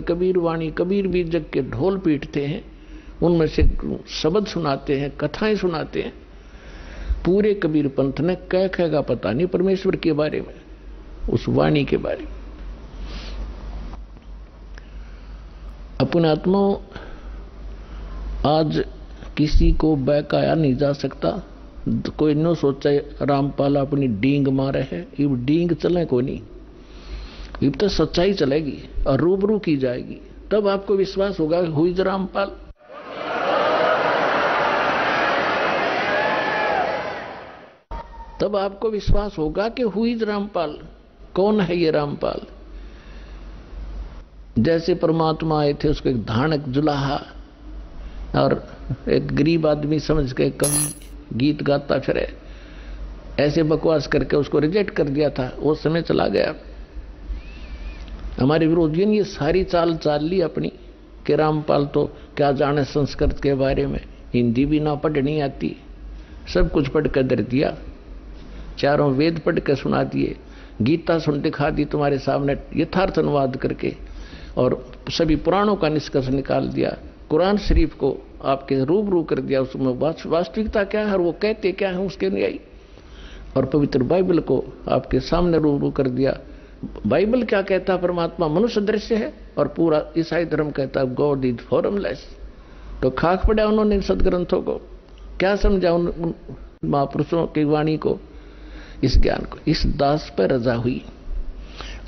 कबीर वाणी, कबीर बीजक के ढोल पीटते हैं, उनमें से शब्द सुनाते हैं, कथाएं सुनाते हैं। पूरे कबीर पंथ ने कै खे का पता नहीं परमेश्वर के बारे में, उस वाणी के बारे में। अपने आत्मा आज किसी को बहकाया नहीं जा सकता। कोई न सोचा रामपाल अपनी डींग मारे है, इब डींग चले कोई नहीं, इब तो सच्चाई चलेगी और रूबरू की जाएगी, तब आपको विश्वास होगा हुई रामपाल। तब आपको विश्वास होगा कि हुई रामपाल। कौन है ये रामपाल? जैसे परमात्मा आए थे, उसको एक धानक जुलाहा और एक गरीब आदमी समझ के कवि गीत गाता फिरे, ऐसे बकवास करके उसको रिजेक्ट कर दिया था। वो समय चला गया। हमारे विरोधियों ने ये सारी चाल ली अपनी कि रामपाल तो क्या जाने संस्कृत के बारे में, हिंदी भी ना पढ़नी आती, सब कुछ पढ़ कर दे दिया, चारों वेद पढ़ कर सुना दिए, गीता सुन दिखा दी तुम्हारे सामने यथार्थ अनुवाद करके, और सभी पुराणों का निष्कर्ष निकाल दिया, कुरान शरीफ को आपके रूबरू कर दिया, उसमें वास्तविकता क्या है और वो कहते क्या है उसके अनुयायी। और पवित्र बाइबल को आपके सामने रूबरू कर दिया। बाइबल क्या कहता, परमात्मा मनुष्य दृश्य है, और पूरा ईसाई धर्म कहता गॉड इज फॉर्मलेस। तो खाक पड़ा उन्होंने सदग्रंथों को, क्या समझा उन महापुरुषों की वाणी को, इस ज्ञान को। इस दास पर रजा हुई,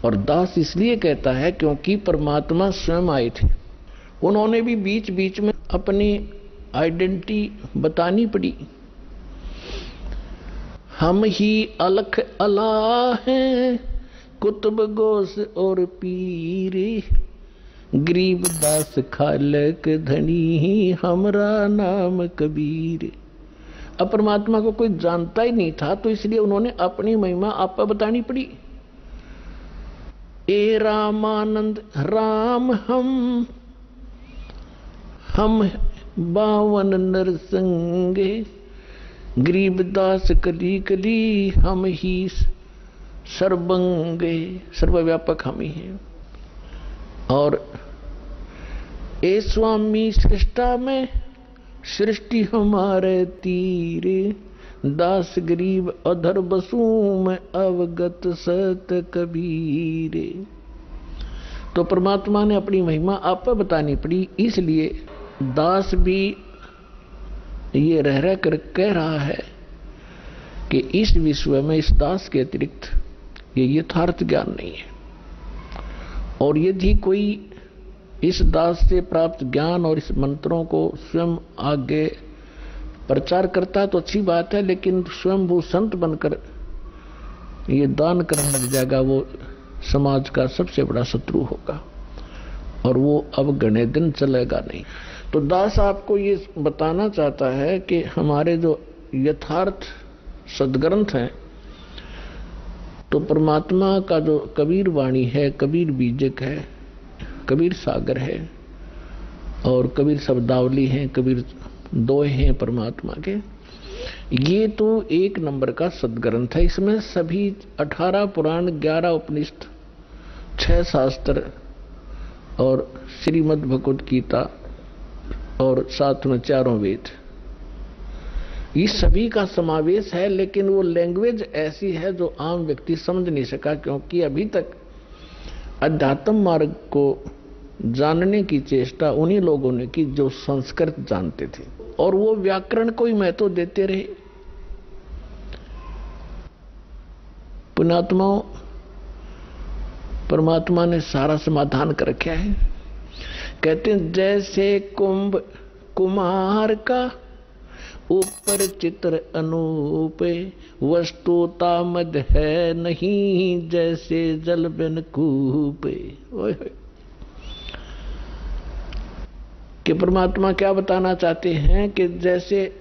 और दास इसलिए कहता है क्योंकि परमात्मा स्वयं आए थे। उन्होंने भी बीच बीच में अपनी आइडेंटिटी बतानी पड़ी। हम ही अलख अल्लाह हैं, कुतुब गोस और पीर, गरीब दास खालक धनी, हमरा नाम कबीर। अब परमात्मा को कोई जानता ही नहीं था, तो इसलिए उन्होंने अपनी महिमा आप बतानी पड़ी। ए रामानंद राम हम 52 नरसंगे, गरीब दास कली कली, हम ही सर्वंगे, सर्वव्यापक हम ही हैं। और ए स्वामी सृष्टा में, सृष्टि हमारे तीरे, दास गरीब अधर बसू में, अवगत सत कबीरे। तो परमात्मा ने अपनी महिमा आप पर बतानी पड़ी, इसलिए दास भी ये रह कर कह रहा है कि इस विश्व में इस दास के अतिरिक्त ये यथार्थ ज्ञान नहीं है। और यदि कोई इस दास से प्राप्त ज्ञान और इस मंत्रों को स्वयं आगे प्रचार करता है तो अच्छी बात है, लेकिन स्वयं वो संत बनकर ये दान करने लग जाएगा, वो समाज का सबसे बड़ा शत्रु होगा, और वो अब घने दिन चलेगा नहीं। तो दास आपको ये बताना चाहता है कि हमारे जो यथार्थ सदग्रंथ हैं, तो परमात्मा का जो कबीर वाणी है, कबीर बीजक है, कबीर सागर है, और कबीर शब्दावली है, कबीर दोहे हैं परमात्मा के, ये तो 1 नंबर का सदग्रंथ है। इसमें सभी 18 पुराण, 11 उपनिषद, 6 शास्त्र और श्रीमद् भगवद गीता, और साथ में 4 वेद, इस सभी का समावेश है। लेकिन वो लैंग्वेज ऐसी है जो आम व्यक्ति समझ नहीं सका, क्योंकि अभी तक अध्यात्म मार्ग को जानने की चेष्टा उन्हीं लोगों ने की जो संस्कृत जानते थे, और वो व्याकरण को ही महत्व देते रहे। पुण्यात्माओं, परमात्मा ने सारा समाधान कर रखा है। कहते हैं जैसे कुंभ कुमार का, ऊपर चित्र अनूप, वस्तुता मद है नहीं, जैसे जल बिन कूप। कि परमात्मा क्या बताना चाहते हैं कि जैसे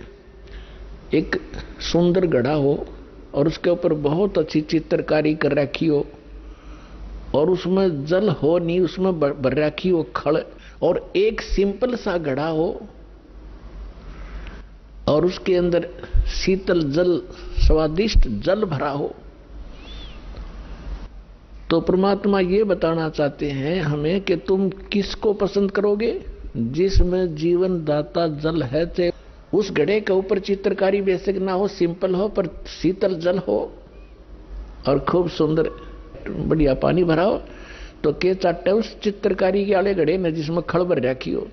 एक सुंदर घड़ा हो और उसके ऊपर बहुत अच्छी चित्रकारी कर रखी हो, और उसमें जल हो नहीं, उसमें भर रखी हो खड़, और एक सिंपल सा घड़ा हो और उसके अंदर शीतल जल, स्वादिष्ट जल भरा हो, तो परमात्मा ये बताना चाहते हैं हमें कि तुम किसको पसंद करोगे? जिसमें जीवन दाता जल है, चाहे उस घड़े के ऊपर चित्रकारी बेसिक ना हो, सिंपल हो, पर शीतल जल हो और खूब सुंदर बढ़िया पानी भरा हो, तो के चाटे उस चित्रकारी के आले घड़े में जिसमें खड़ भर रखी हो।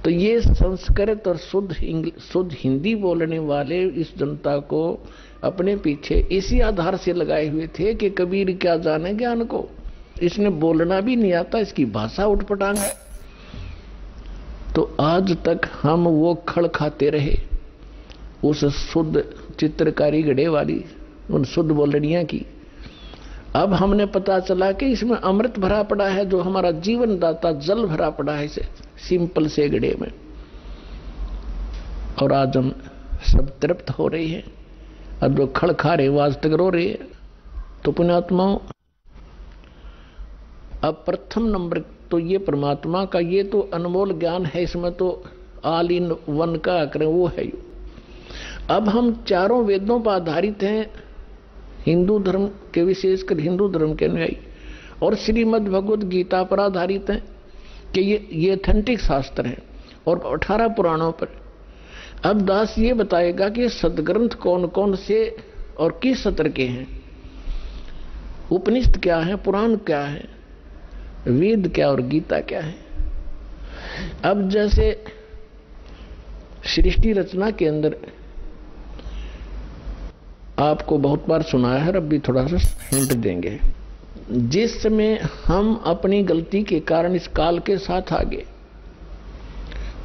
तो ये संस्कृत और शुद्ध हिंदी बोलने वाले इस जनता को अपने पीछे इसी आधार से लगाए हुए थे कि कबीर क्या जाने ज्ञान को, इसने बोलना भी नहीं आता, इसकी भाषा उठपटांग है। तो आज तक हम वो खड़ खाते रहे उस शुद्ध चित्रकारी घड़े वाली, उन शुद्ध बोलनिया की। अब हमने पता चला कि इसमें अमृत भरा पड़ा है, जो हमारा जीवन दाता जल भरा पड़ा है इसे सिंपल से घड़े में, और आज हम सब तृप्त हो रहे हैं। अब जो खड़ खा रहे आज तक रो रहे हैं। तो पुण्यात्माओं, अब प्रथम नंबर तो ये परमात्मा का ये तो अनमोल ज्ञान है, इसमें तो ऑल इन वन का करें वो है। अब हम चारों वेदों पर आधारित हैं, हिंदू धर्म के, विशेषकर हिंदू धर्म के अनुयायी, और श्रीमद् भगवद गीता पर आधारित हैं कि ये ऑथेंटिक शास्त्र हैं, और 18 पुराणों पर। अब दास ये बताएगा कि सदग्रंथ कौन कौन से और किस सत्र के हैं, उपनिषद क्या है, पुराण क्या है, वेद क्या और गीता क्या है। अब जैसे सृष्टि रचना के अंदर आपको बहुत बार सुनाया है, अब भी थोड़ा सा हिंट देंगे। जिस समय हम अपनी गलती के कारण इस काल के साथ आगे,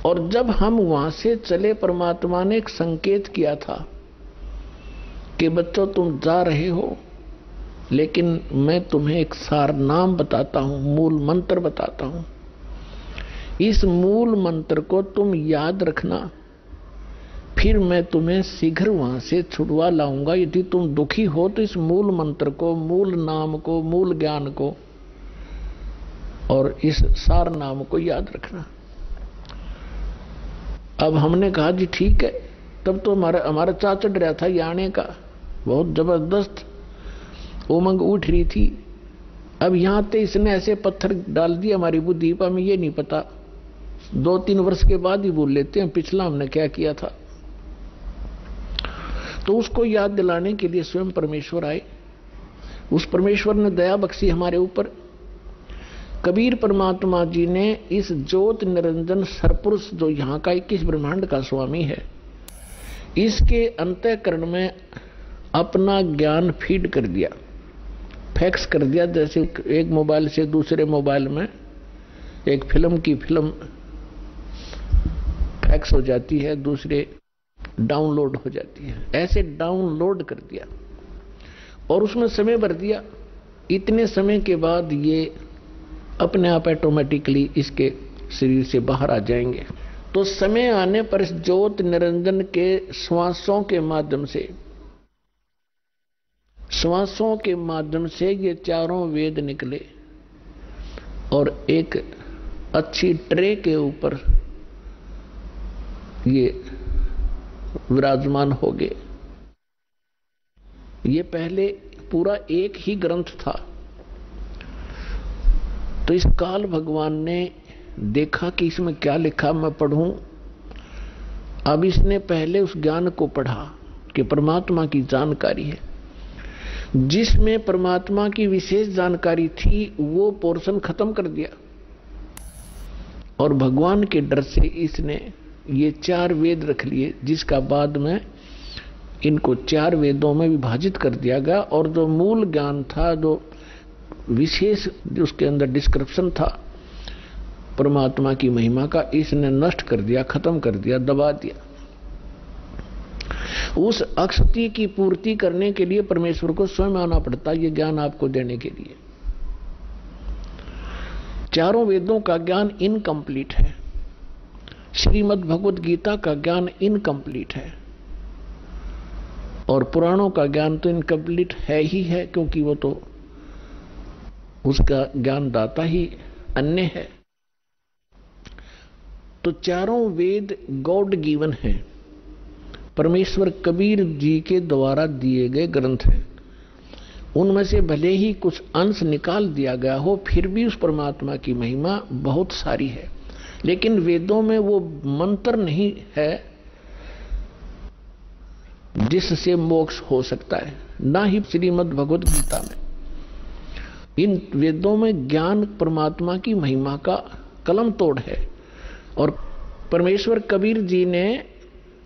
और जब हम वहां से चले, परमात्मा ने एक संकेत किया था कि बच्चों तुम जा रहे हो, लेकिन मैं तुम्हें एक सार नाम बताता हूं, मूल मंत्र बताता हूं। इस मूल मंत्र को तुम याद रखना, फिर मैं तुम्हें शीघ्र वहां से छुड़वा लाऊंगा। यदि तुम दुखी हो तो इस मूल मंत्र को, मूल नाम को, मूल ज्ञान को और इस सार नाम को याद रखना। अब हमने कहा जी ठीक है। तब तो हमारा चा चढ़ रहा था ये आने का, बहुत जबरदस्त उमंग उठ रही थी। अब यहां ते इसने ऐसे पत्थर डाल दिए हमारी बुद्धि पर, हमें ये नहीं पता, 2-3 वर्ष के बाद ही भूल लेते हैं पिछला हमने क्या किया था। तो उसको याद दिलाने के लिए स्वयं परमेश्वर आए। उस परमेश्वर ने दया बख्शी हमारे ऊपर। कबीर परमात्मा जी ने इस ज्योत निरंजन सरपुरुष, जो यहाँ का 21 ब्रह्मांड का स्वामी है, इसके अंतःकरण में अपना ज्ञान फीड कर दिया, फैक्स कर दिया। जैसे एक मोबाइल से दूसरे मोबाइल में एक फिल्म की फिल्म फैक्स हो जाती है, दूसरे डाउनलोड हो जाती है, ऐसे डाउनलोड कर दिया और उसमें समय भर दिया। इतने समय के बाद ये अपने आप ऑटोमेटिकली इसके शरीर से बाहर आ जाएंगे। तो समय आने पर इस ज्योत निरंजन के श्वासों के माध्यम से ये चारों वेद निकले और एक अच्छी ट्रे के ऊपर ये विराजमान हो गए। ये पहले पूरा एक ही ग्रंथ था। तो इस काल भगवान ने देखा कि इसमें क्या लिखा, मैं पढ़ूं। अब इसने पहले उस ज्ञान को पढ़ा कि परमात्मा की जानकारी है। जिसमें परमात्मा की विशेष जानकारी थी वो पोर्शन खत्म कर दिया और भगवान के डर से इसने ये 4 वेद रख लिए, जिसका बाद में इनको 4 वेदों में विभाजित कर दिया गया। और जो मूल ज्ञान था, जो विशेष उसके अंदर डिस्क्रिप्शन था परमात्मा की महिमा का, इसने नष्ट कर दिया, खत्म कर दिया, दबा दिया। उस अक्षति की पूर्ति करने के लिए परमेश्वर को स्वयं आना पड़ता, ये ज्ञान आपको देने के लिए। चारों वेदों का ज्ञान इनकम्प्लीट है, श्रीमद् भगवद गीता का ज्ञान इनकम्प्लीट है, और पुराणों का ज्ञान तो इनकम्प्लीट है ही है, क्योंकि वो तो उसका ज्ञान दाता ही अन्य है। तो चारों वेद गॉड गिवन है, परमेश्वर कबीर जी के द्वारा दिए गए ग्रंथ हैं। उनमें से भले ही कुछ अंश निकाल दिया गया हो, फिर भी उस परमात्मा की महिमा बहुत सारी है। लेकिन वेदों में वो मंत्र नहीं है जिससे मोक्ष हो सकता है, ना ही श्रीमद् भगवद गीता में। इन वेदों में ज्ञान परमात्मा की महिमा का कलम तोड़ है। और परमेश्वर कबीर जी ने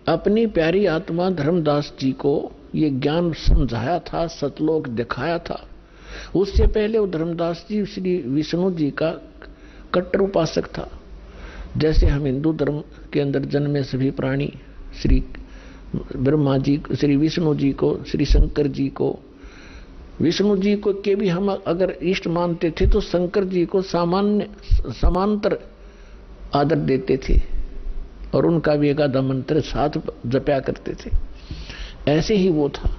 अपनी प्यारी आत्मा धर्मदास जी को ये ज्ञान समझाया था, सतलोक दिखाया था। उससे पहले वो धर्मदास जी श्री विष्णु जी का कट्टर उपासक था। जैसे हम हिंदू धर्म के अंदर जन्मे सभी प्राणी श्री ब्रह्मा जी, श्री विष्णु जी को, श्री शंकर जी को, विष्णु जी को के भी हम अगर इष्ट मानते थे तो शंकर जी को समांतर आदर देते थे और उनका भी एक आधा मंत्र साथ जपया करते थे। ऐसे ही वो था।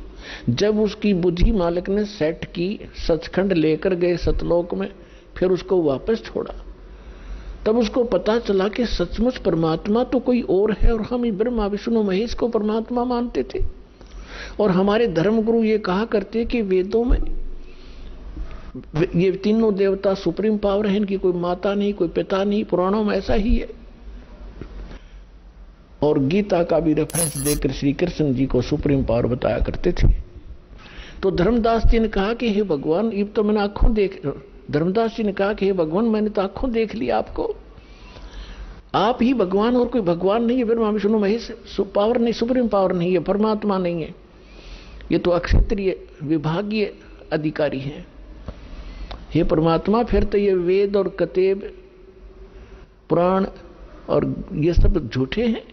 जब उसकी बुद्धि मालिक ने सेट की, सचखंड लेकर गए सतलोक में, फिर उसको वापस छोड़ा, तब उसको पता चला कि सचमुच परमात्मा तो कोई और है और हम ब्रह्मा विष्णु महेश को परमात्मा मानते थे। और हमारे धर्मगुरु ये कहा करते कि वेदों में ये तीनों देवता सुप्रीम पावर है, इनकी कोई माता नहीं, कोई पिता नहीं, पुराणों में ऐसा ही है। और गीता का भी रेफरेंस देकर श्री कृष्ण जी को सुप्रीम पावर बताया करते थे। तो धर्मदास जी ने कहा कि हे भगवान, ये तो मैंने आंखों देख, धर्मदास जी ने कहा कि हे भगवान, मैंने तो आंखों देख लिया आपको, आप ही भगवान, और कोई भगवान नहीं है, ब्रह्मा विष्णु महेश, पावर नहीं, सुप्रीम पावर नहीं है, परमात्मा नहीं है, ये तो अक्षत्रिय विभागीय अधिकारी हैं। हे परमात्मा, फिर तो ये वेद और कतेब पुराण और ये सब झूठे हैं।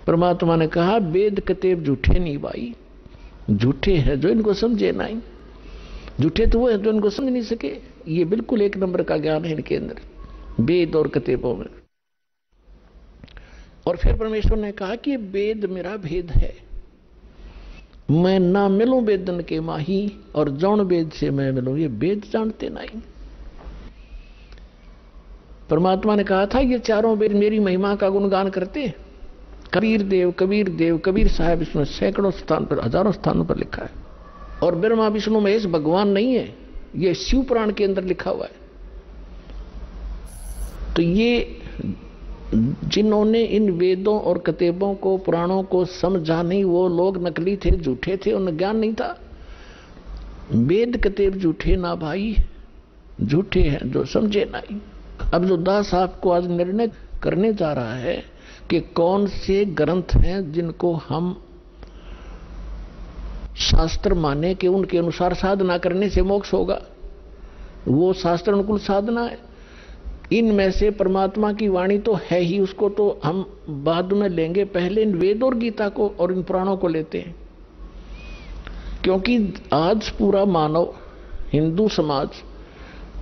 परमात्मा ने कहा वेद कतेब झूठे नहीं भाई, झूठे हैं जो इनको समझे नहीं, झूठे तो वो है जो इनको समझ नहीं सके। ये बिल्कुल एक नंबर का ज्ञान है इनके अंदर, वेद और कतेबों में। और फिर परमेश्वर ने कहा कि वेद मेरा भेद है, मैं ना मिलूं वेदन के माही, और जौन वेद से मैं मिलूं, ये वेद जानते नहीं। परमात्मा ने कहा था ये चारों वेद मेरी महिमा का गुणगान करते। कबीर देव, कबीर देव, कबीर साहब, इसमें सैकड़ों स्थान पर, हजारों स्थानों पर लिखा है। और ब्रह्मा विष्णु महेश भगवान नहीं है, ये शिव पुराण के अंदर लिखा हुआ है। तो ये जिन्होंने इन वेदों और कतेबों को, पुराणों को समझा नहीं, वो लोग नकली थे, झूठे थे, उन्हें ज्ञान नहीं था। वेद कतेब झूठे ना भाई, झूठे हैं जो समझे नहीं। अब जो दास आपको आज निर्णय करने जा रहा है कि कौन से ग्रंथ हैं जिनको हम शास्त्र माने कि उनके अनुसार साधना करने से मोक्ष होगा, वो शास्त्र अनुकूल साधना है। इनमें से परमात्मा की वाणी तो है ही, उसको तो हम बाद में लेंगे, पहले इन वेद और गीता को और इन पुराणों को लेते हैं। क्योंकि आज पूरा मानव, हिंदू समाज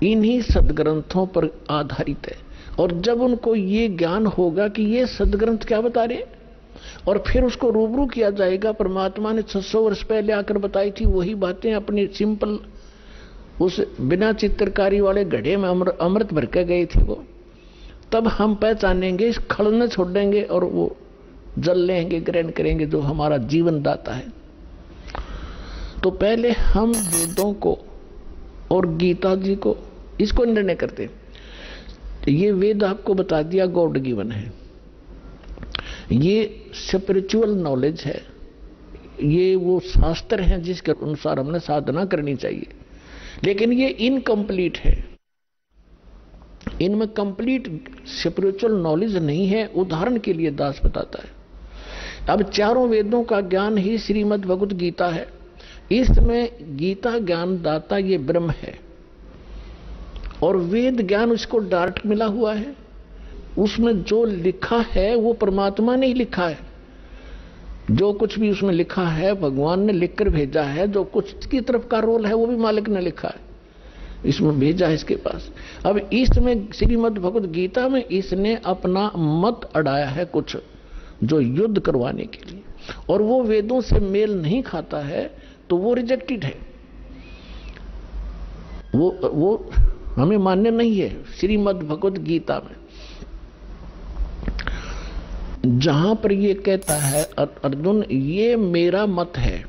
इन्हीं सदग्रंथों पर आधारित है। और जब उनको ये ज्ञान होगा कि ये सदग्रंथ क्या बता रहे, और फिर उसको रूबरू किया जाएगा, परमात्मा ने 600 वर्ष पहले आकर बताई थी वही बातें अपनी सिंपल उस बिना चित्रकारी वाले घड़े में अमृत भर के गए थे वो, तब हम पहचानेंगे, इस खल न छोड़ेंगे और वो जल लेंगे, ग्रहण करेंगे जो हमारा जीवन दाता है। तो पहले हम वेदों को और गीता जी को, इसको निर्णय करते। ये वेद आपको बता दिया गॉड गिवन है, ये स्पिरिचुअल नॉलेज है, ये वो शास्त्र हैं जिसके अनुसार हमने साधना करनी चाहिए। लेकिन ये इनकम्प्लीट है, इनमें कंप्लीट स्पिरिचुअल नॉलेज नहीं है। उदाहरण के लिए दास बताता है, अब चारों वेदों का ज्ञान ही श्रीमद् भगवत गीता है। इसमें गीता ज्ञान दाता ये ब्रह्म है, और वेद ज्ञान उसको डायरेक्ट मिला हुआ है। उसमें जो लिखा है वो परमात्मा ने ही लिखा है, जो कुछ भी उसमें लिखा है भगवान ने लिखकर भेजा है। जो कुछ की तरफ का रोल है वो भी मालिक ने लिखा है, इसमें भेजा है इसके पास। अब इसमें श्रीमद् भगवत गीता में इसने अपना मत अड़ाया है कुछ, जो युद्ध करवाने के लिए, और वो वेदों से मेल नहीं खाता है, तो वो रिजेक्टेड है, वो हमें मान्य नहीं है। श्रीमद् भगवत गीता में जहां पर ये कहता है अर्जुन ये मेरा मत है,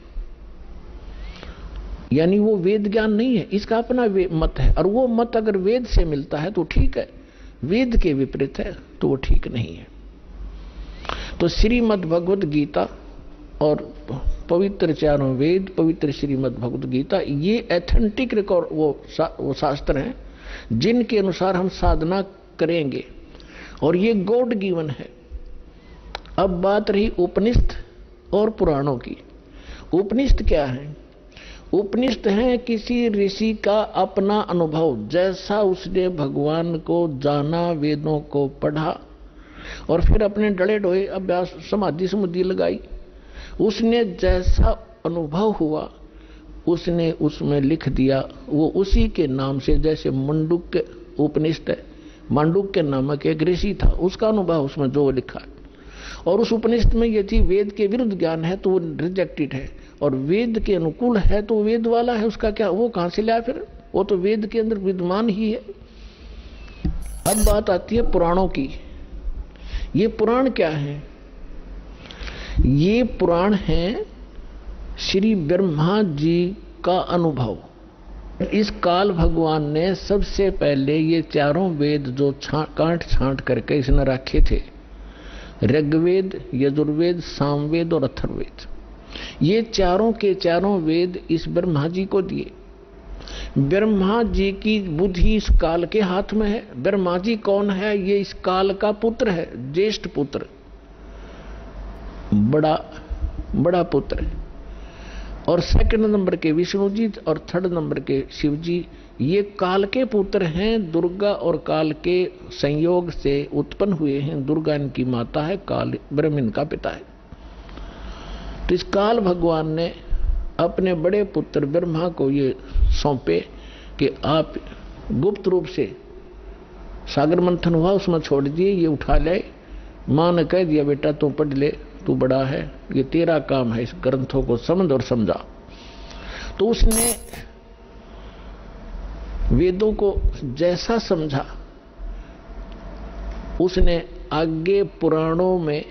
यानी वो वेद ज्ञान नहीं है, इसका अपना मत है। और वो मत अगर वेद से मिलता है तो ठीक है, वेद के विपरीत है तो वो ठीक नहीं है। तो श्रीमद् भगवत गीता और पवित्र चारों वेद, पवित्र श्रीमद् भगवत गीता, ये एथेंटिक रिकॉर्ड वो शास्त्र हैं जिनके अनुसार हम साधना करेंगे, और ये गॉड गिवन है। अब बात रही उपनिषद और पुराणों की। उपनिषद क्या है? उपनिषद है किसी ऋषि का अपना अनुभव, जैसा उसने भगवान को जाना, वेदों को पढ़ा और फिर अपने डले ढोए अभ्यास समाधि समुद्धि लगाई, उसने जैसा अनुभव हुआ उसने उसमें लिख दिया, वो उसी के नाम से। जैसे मंडूक्य उपनिषद है, मांडुक्य नामक एक ऋषि था, उसका अनुभव उसमें जो लिखा है। और उस उपनिषद में यदि वेद के विरुद्ध ज्ञान है तो वो रिजेक्टेड है, और वेद के अनुकूल है तो वेद वाला है, उसका क्या, वो कहां से लाया फिर, वो तो वेद के अंदर विद्यमान ही है। अब बात आती है पुराणों की। ये पुराण क्या है? ये पुराण है श्री ब्रह्मा जी का अनुभव। इस काल भगवान ने सबसे पहले ये चारों वेद जो काट छांट करके इसने रखे थे, ऋग्वेद, यजुर्वेद, सामवेद और अथर्ववेद, ये चारों के चारों वेद इस ब्रह्मा जी को दिए। ब्रह्मा जी की बुद्धि इस काल के हाथ में है। ब्रह्मा जी कौन है? ये इस काल का पुत्र है, ज्येष्ठ पुत्र, बड़ा पुत्र है। और सेकंड नंबर के विष्णु जी और थर्ड नंबर के शिव जी, ये काल के पुत्र हैं। दुर्गा और काल के संयोग से उत्पन्न हुए हैं। दुर्गा इनकी माता है, काल ब्रह्म इनका पिता है। तो इस काल भगवान ने अपने बड़े पुत्र ब्रह्मा को ये सौंपे कि आप गुप्त रूप से सागर मंथन हुआ, उसमें छोड़ दिए, ये उठा ले। मां ने कह दिया बेटा तू पढ़ ले, तू बड़ा है, ये तेरा काम है, इस ग्रंथों को समझ और समझा। तो उसने वेदों को जैसा समझा, उसने आगे पुराणों में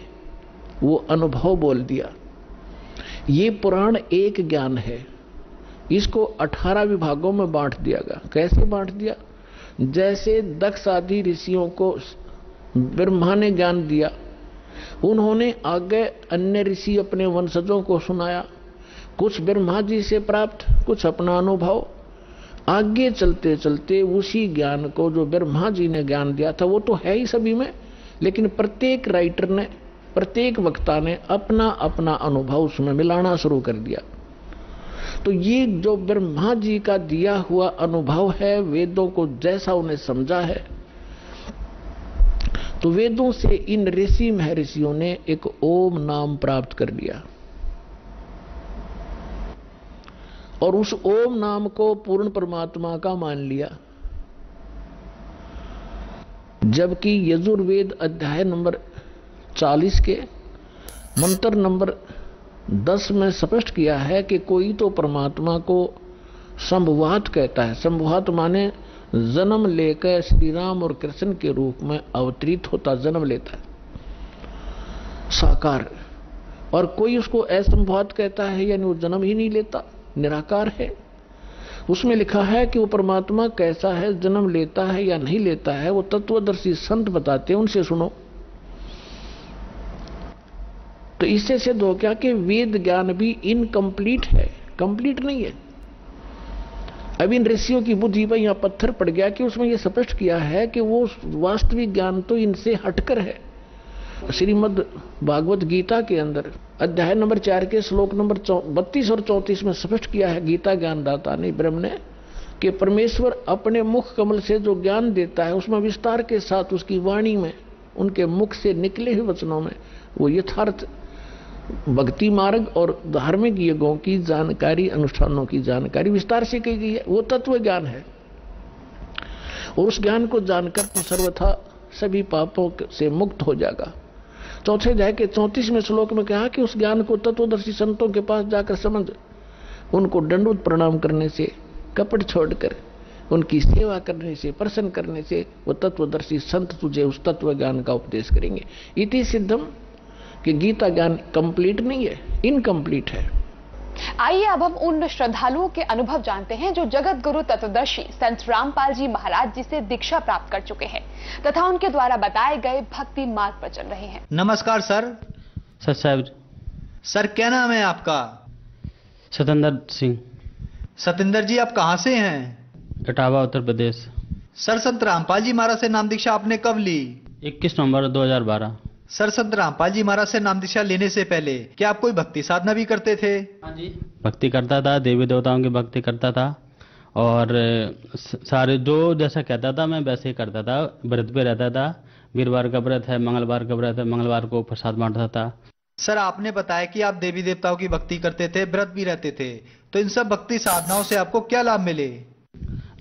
वो अनुभव बोल दिया। ये पुराण एक ज्ञान है, इसको 18 विभागों में बांट दिया गया। कैसे बांट दिया? जैसे दक्ष आदि ऋषियों को ब्रह्मा ने ज्ञान दिया, उन्होंने आगे अन्य ऋषि अपने वंशजों को सुनाया, कुछ ब्रह्मा जी से प्राप्त, कुछ अपना अनुभव। आगे चलते चलते उसी ज्ञान को जो ब्रह्मा जी ने ज्ञान दिया था वो तो है ही सभी में, लेकिन प्रत्येक राइटर ने, प्रत्येक वक्ता ने अपना अपना अनुभव उसमें मिलाना शुरू कर दिया। तो ये जो ब्रह्मा जी का दिया हुआ अनुभव है, वेदों को जैसा उन्हें समझा है, तो वेदों से इन ऋषि महर्षियों ने एक ओम नाम प्राप्त कर लिया और उस ओम नाम को पूर्ण परमात्मा का मान लिया। जबकि यजुर्वेद अध्याय नंबर 40 के मंत्र नंबर 10 में स्पष्ट किया है कि कोई तो परमात्मा को संभवात कहता है। संभवात माने जन्म लेकर श्री राम और कृष्ण के रूप में अवतरित होता, जन्म लेता है, साकार। और कोई उसको असंभवात कहता है, यानी वो जन्म ही नहीं लेता, निराकार है। उसमें लिखा है कि वो परमात्मा कैसा है, जन्म लेता है या नहीं लेता है, वो तत्वदर्शी संत बताते हैं, उनसे सुनो। तो इससे सिद्ध हो गया कि वेद ज्ञान भी इनकम्प्लीट है, कंप्लीट नहीं है। अब इन ऋषियों की बुद्धि पर यहां पत्थर पड़ गया कि उसमें यह स्पष्ट किया है कि वो वास्तविक ज्ञान तो इनसे हटकर है। श्रीमद् भागवत गीता के अंदर अध्याय नंबर 4 के श्लोक नंबर 32 और 34 में स्पष्ट किया है गीता ज्ञानदाता ने, ब्रह्म ने, कि परमेश्वर अपने मुख कमल से जो ज्ञान देता है उसमें विस्तार के साथ उसकी वाणी में, उनके मुख से निकले हुए वचनों में वो यथार्थ भक्ति मार्ग और धार्मिक यज्ञों की जानकारी, अनुष्ठानों की जानकारी विस्तार से की गई है। वो तत्व ज्ञान है और उस ज्ञान को जानकर तो सर्वथा सभी पापों से मुक्त हो जाएगा। चौथे अध्याय के 34वें श्लोक में कहा कि उस ज्ञान को तत्वदर्शी संतों के पास जाकर समझ, उनको दंडवत प्रणाम करने से, कपट छोड़कर उनकी सेवा करने से, प्रसन्न करने से वो तत्वदर्शी संत तुझे उस तत्व ज्ञान का उपदेश करेंगे। इति सिद्धम कि गीता ज्ञान कंप्लीट नहीं है, इनकम्प्लीट है। आइए अब हम उन श्रद्धालुओं के अनुभव जानते हैं जो जगत गुरु तत्वदर्शी संत रामपाल जी महाराज जी से दीक्षा प्राप्त कर चुके हैं तथा उनके द्वारा बताए गए भक्ति मार्ग पर चल रहे हैं। नमस्कार सर। साहब। सर क्या नाम है आपका? सतेंद्र सिंह। सतेंद्र जी आप कहाँ से हैं? इटावा उत्तर प्रदेश। सर संत रामपाल जी महाराज से नाम दीक्षा आपने कब ली? 21 नवंबर 2012। सर संत रामपाल जी महाराज से नाम दीक्षा लेने से पहले क्या आप कोई भक्ति साधना भी करते थे? हाँ जी, भक्ति करता था, देवी देवताओं की भक्ति करता था और सारे जो जैसा कहता था मैं वैसे ही करता था। व्रत पे रहता था, वीरवार का व्रत है, मंगलवार का व्रत है, मंगलवार को प्रसाद बांटता था। सर आपने बताया कि आप देवी देवताओं की भक्ति करते थे, व्रत भी रहते थे, तो इन सब भक्ति साधनाओं से आपको क्या लाभ मिले?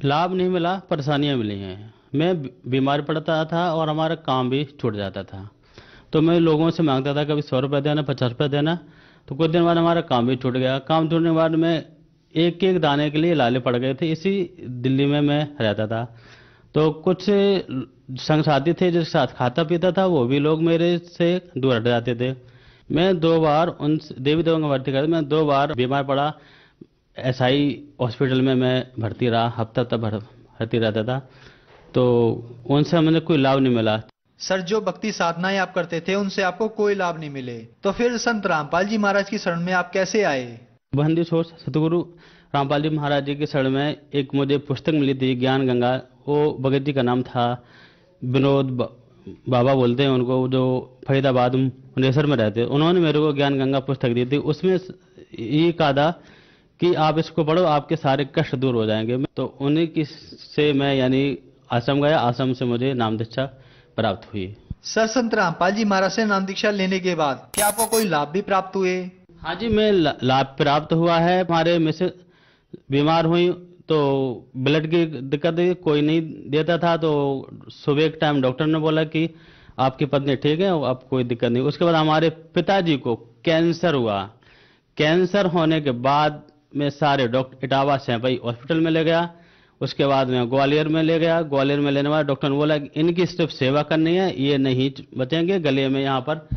लाभ नहीं मिला, परेशानियां मिली हैं। मैं बीमार पड़ता था और हमारा काम भी छूट जाता था, तो मैं लोगों से मांगता था कभी 100 रुपये देना, 50 रुपये देना, तो कुछ दिन बाद हमारा काम भी छूट गया। काम छूटने के बाद मैं एक एक दाने के लिए लाले पड़ गए थे। इसी दिल्ली में मैं रहता था, तो कुछ संग साथी थे जिसके साथ खाता पीता था, वो भी लोग मेरे से दूर हट जाते थे। मैं 2 बार उन देवी देवों का भर्ती करता, मैं 2 बार बीमार पड़ा, SI हॉस्पिटल में मैं भर्ती रहा, हफ्ता भर्ती रहता था, तो उनसे मुझे कोई लाभ नहीं मिला। सर, जो भक्ति साधनाएं आप करते थे उनसे आपको कोई लाभ नहीं मिले, तो फिर संत रामपाल जी महाराज की शरण में आप कैसे आए? बंदी छोड़ सतगुरु रामपाल जी महाराज जी की शरण में एक मुझे पुस्तक मिली थी, ज्ञान गंगा। वो भगत जी का नाम था, विनोद बाबा बोलते हैं उनको, जो फरीदाबाद मुनेसर में रहते। उन्होंने मेरे को ज्ञान गंगा पुस्तक दी थी। उसमें ये कहा था कि आप इसको पढ़ो, आपके सारे कष्ट दूर हो जाएंगे। तो उन्हीं की से मैं यानी आश्रम गया, आश्रम से मुझे नाम दीक्षा प्राप्त हुई। सर, संत रामपाल जी महाराज से नाम दीक्षा लेने के बाद क्या आपको कोई लाभ भी प्राप्त हुए? हाँ जी, मैं लाभ प्राप्त हुआ है। हमारे में से बीमार हुई तो ब्लड की दिक्कत कोई नहीं देता था, तो सुबह के टाइम डॉक्टर ने बोला कि आपकी पत्नी ठीक है, अब कोई दिक्कत नहीं। उसके बाद हमारे पिताजी को कैंसर हुआ। कैंसर होने के बाद मैं सारे डॉक्टर इटावा सैंपई हॉस्पिटल में ले गया। उसके बाद मैं ग्वालियर में ले गया। ग्वालियर में लेने वाला डॉक्टर ने बोला कि इनकी सिर्फ सेवा करनी है, ये नहीं बचेंगे। गले में यहाँ पर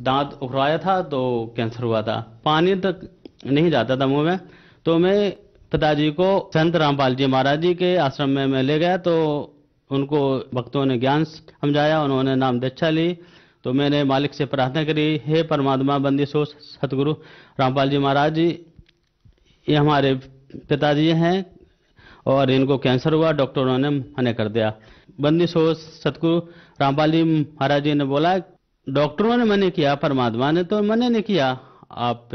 दांत उखड़ाया था तो कैंसर हुआ था। पानी तक नहीं जाता था मुंह में। तो मैं पिताजी को संत रामपाल जी महाराज जी के आश्रम में मैं ले गया, तो उनको भक्तों ने ज्ञान समझाया, उन्होंने नाम दीक्षा ली। तो मैंने मालिक से प्रार्थना करी, हे परमात्मा, बंदी सो सतगुरु रामपाल जी महाराज जी, ये हमारे पिताजी हैं और इनको कैंसर हुआ, डॉक्टरों ने मना कर दिया। बंदी सो सतगुरु रामपाल जी महाराज जी ने बोला, डॉक्टरों ने मना किया, परमात्मा ने तो मना नहीं किया। आप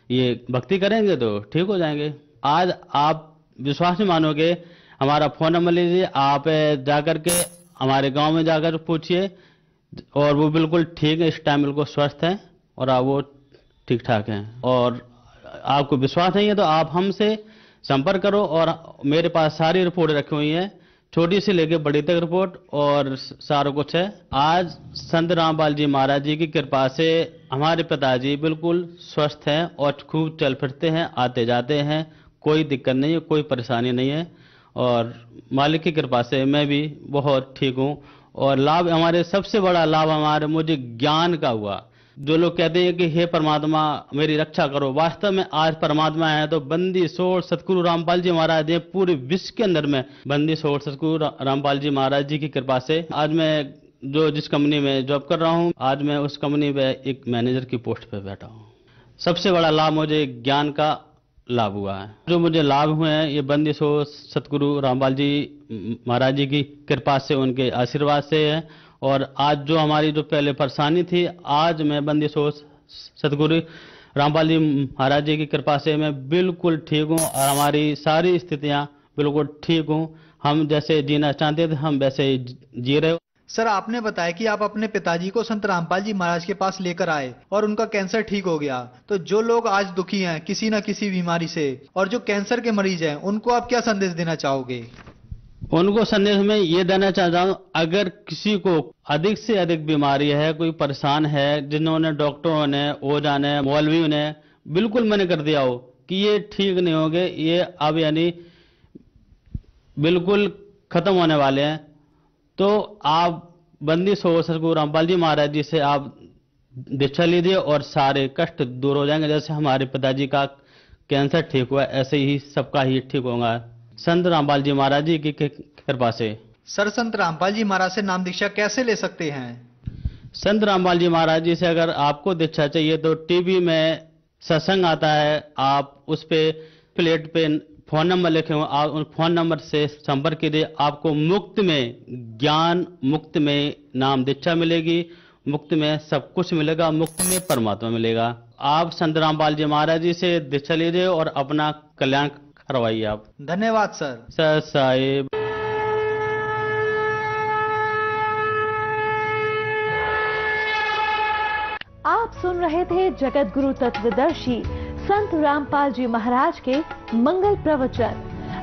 ये भक्ति करेंगे तो ठीक हो जाएंगे। आज आप विश्वास नहीं मानोगे, हमारा फोन नंबर लीजिए, आप जाकर के हमारे गांव में जाकर पूछिए, और वो बिल्कुल ठीक है, इस टाइम बिल्कुल स्वस्थ हैं और आप वो ठीक ठाक हैं। और आपको विश्वास नहीं है तो आप हमसे संपर्क करो, और मेरे पास सारी रिपोर्ट रखी हुई है, छोटी से लेके बड़ी तक रिपोर्ट और सारा कुछ है। आज संत रामपाल जी महाराज जी की कृपा से हमारे पिताजी बिल्कुल स्वस्थ हैं और खूब चल फिरते हैं, आते जाते हैं, कोई दिक्कत नहीं है, कोई परेशानी नहीं है। और मालिक की कृपा से मैं भी बहुत ठीक हूँ। और लाभ, हमारे सबसे बड़ा लाभ हमारे मुझे ज्ञान का हुआ। जो लोग कहते हैं कि हे परमात्मा मेरी रक्षा करो, वास्तव में आज परमात्मा है तो बंदी छोड़ सतगुरु रामपाल जी महाराज जी, पूरे विश्व के अंदर में बंदी छोड़ सतगुरु रामपाल जी महाराज जी की कृपा से आज मैं जो जिस कंपनी में जॉब कर रहा हूँ, आज मैं उस कंपनी में एक मैनेजर की पोस्ट पे बैठा हूँ। सबसे बड़ा लाभ मुझे ज्ञान का लाभ हुआ है। जो मुझे लाभ हुए हैं ये बंदी छोड़ सतगुरु रामपाल जी महाराज जी की कृपा से, उनके आशीर्वाद से है। और आज जो हमारी जो पहले परेशानी थी, आज मैं बंदी छोड़ सतगुरु रामपाल जी महाराज जी की कृपा से मैं बिल्कुल ठीक हूँ, और हमारी सारी स्थितियाँ बिल्कुल ठीक हूँ। हम जैसे जीना चाहते थे हम वैसे ही जी रहे। सर, आपने बताया कि आप अपने पिताजी को संत रामपाल जी महाराज के पास लेकर आए और उनका कैंसर ठीक हो गया। तो जो लोग आज दुखी हैं किसी न किसी बीमारी से, और जो कैंसर के मरीज हैं, उनको आप क्या संदेश देना चाहोगे? उनको संदेश में ये देना चाहता हूँ, अगर किसी को अधिक से अधिक बीमारी है, कोई परेशान है, जिन्होंने डॉक्टरों ने, ओझा ने, मौलवियों ने बिल्कुल मना कर दिया हो कि ये ठीक नहीं होंगे, ये अब यानी बिल्कुल खत्म होने वाले हैं, तो आप बंदी छोड़ सतगुरु रामपाल जी महाराज जी से आप दीक्षा लीजिए और सारे कष्ट दूर हो जाएंगे। जैसे हमारे पिताजी का कैंसर ठीक हुआ, ऐसे ही सबका ही ठीक होगा संत रामपाल जी महाराज जी की कृपा से। सर, संत रामपाल जी महाराज से नाम दीक्षा कैसे ले सकते हैं? संत रामपाल जी महाराज जी से अगर आपको दीक्षा चाहिए तो टीवी में सत्संग आता है, आप उस पे प्लेट पे फोन नंबर लिखे हुए, आप उन फोन नंबर से संपर्क कीजिए। आपको मुफ्त में ज्ञान, मुफ्त में नाम दीक्षा मिलेगी, मुफ्त में सब कुछ मिलेगा, मुफ्त में परमात्मा मिलेगा। आप संत रामपाल जी महाराज जी से दीक्षा लीजिए और अपना कल्याण करवाइए आप। धन्यवाद सर। सर साहिब। आप सुन रहे थे जगत गुरु तत्वदर्शी संत रामपाल जी महाराज के मंगल प्रवचन।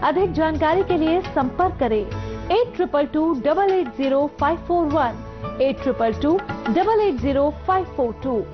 अधिक जानकारी के लिए संपर्क करें 8222880541, 8222880542,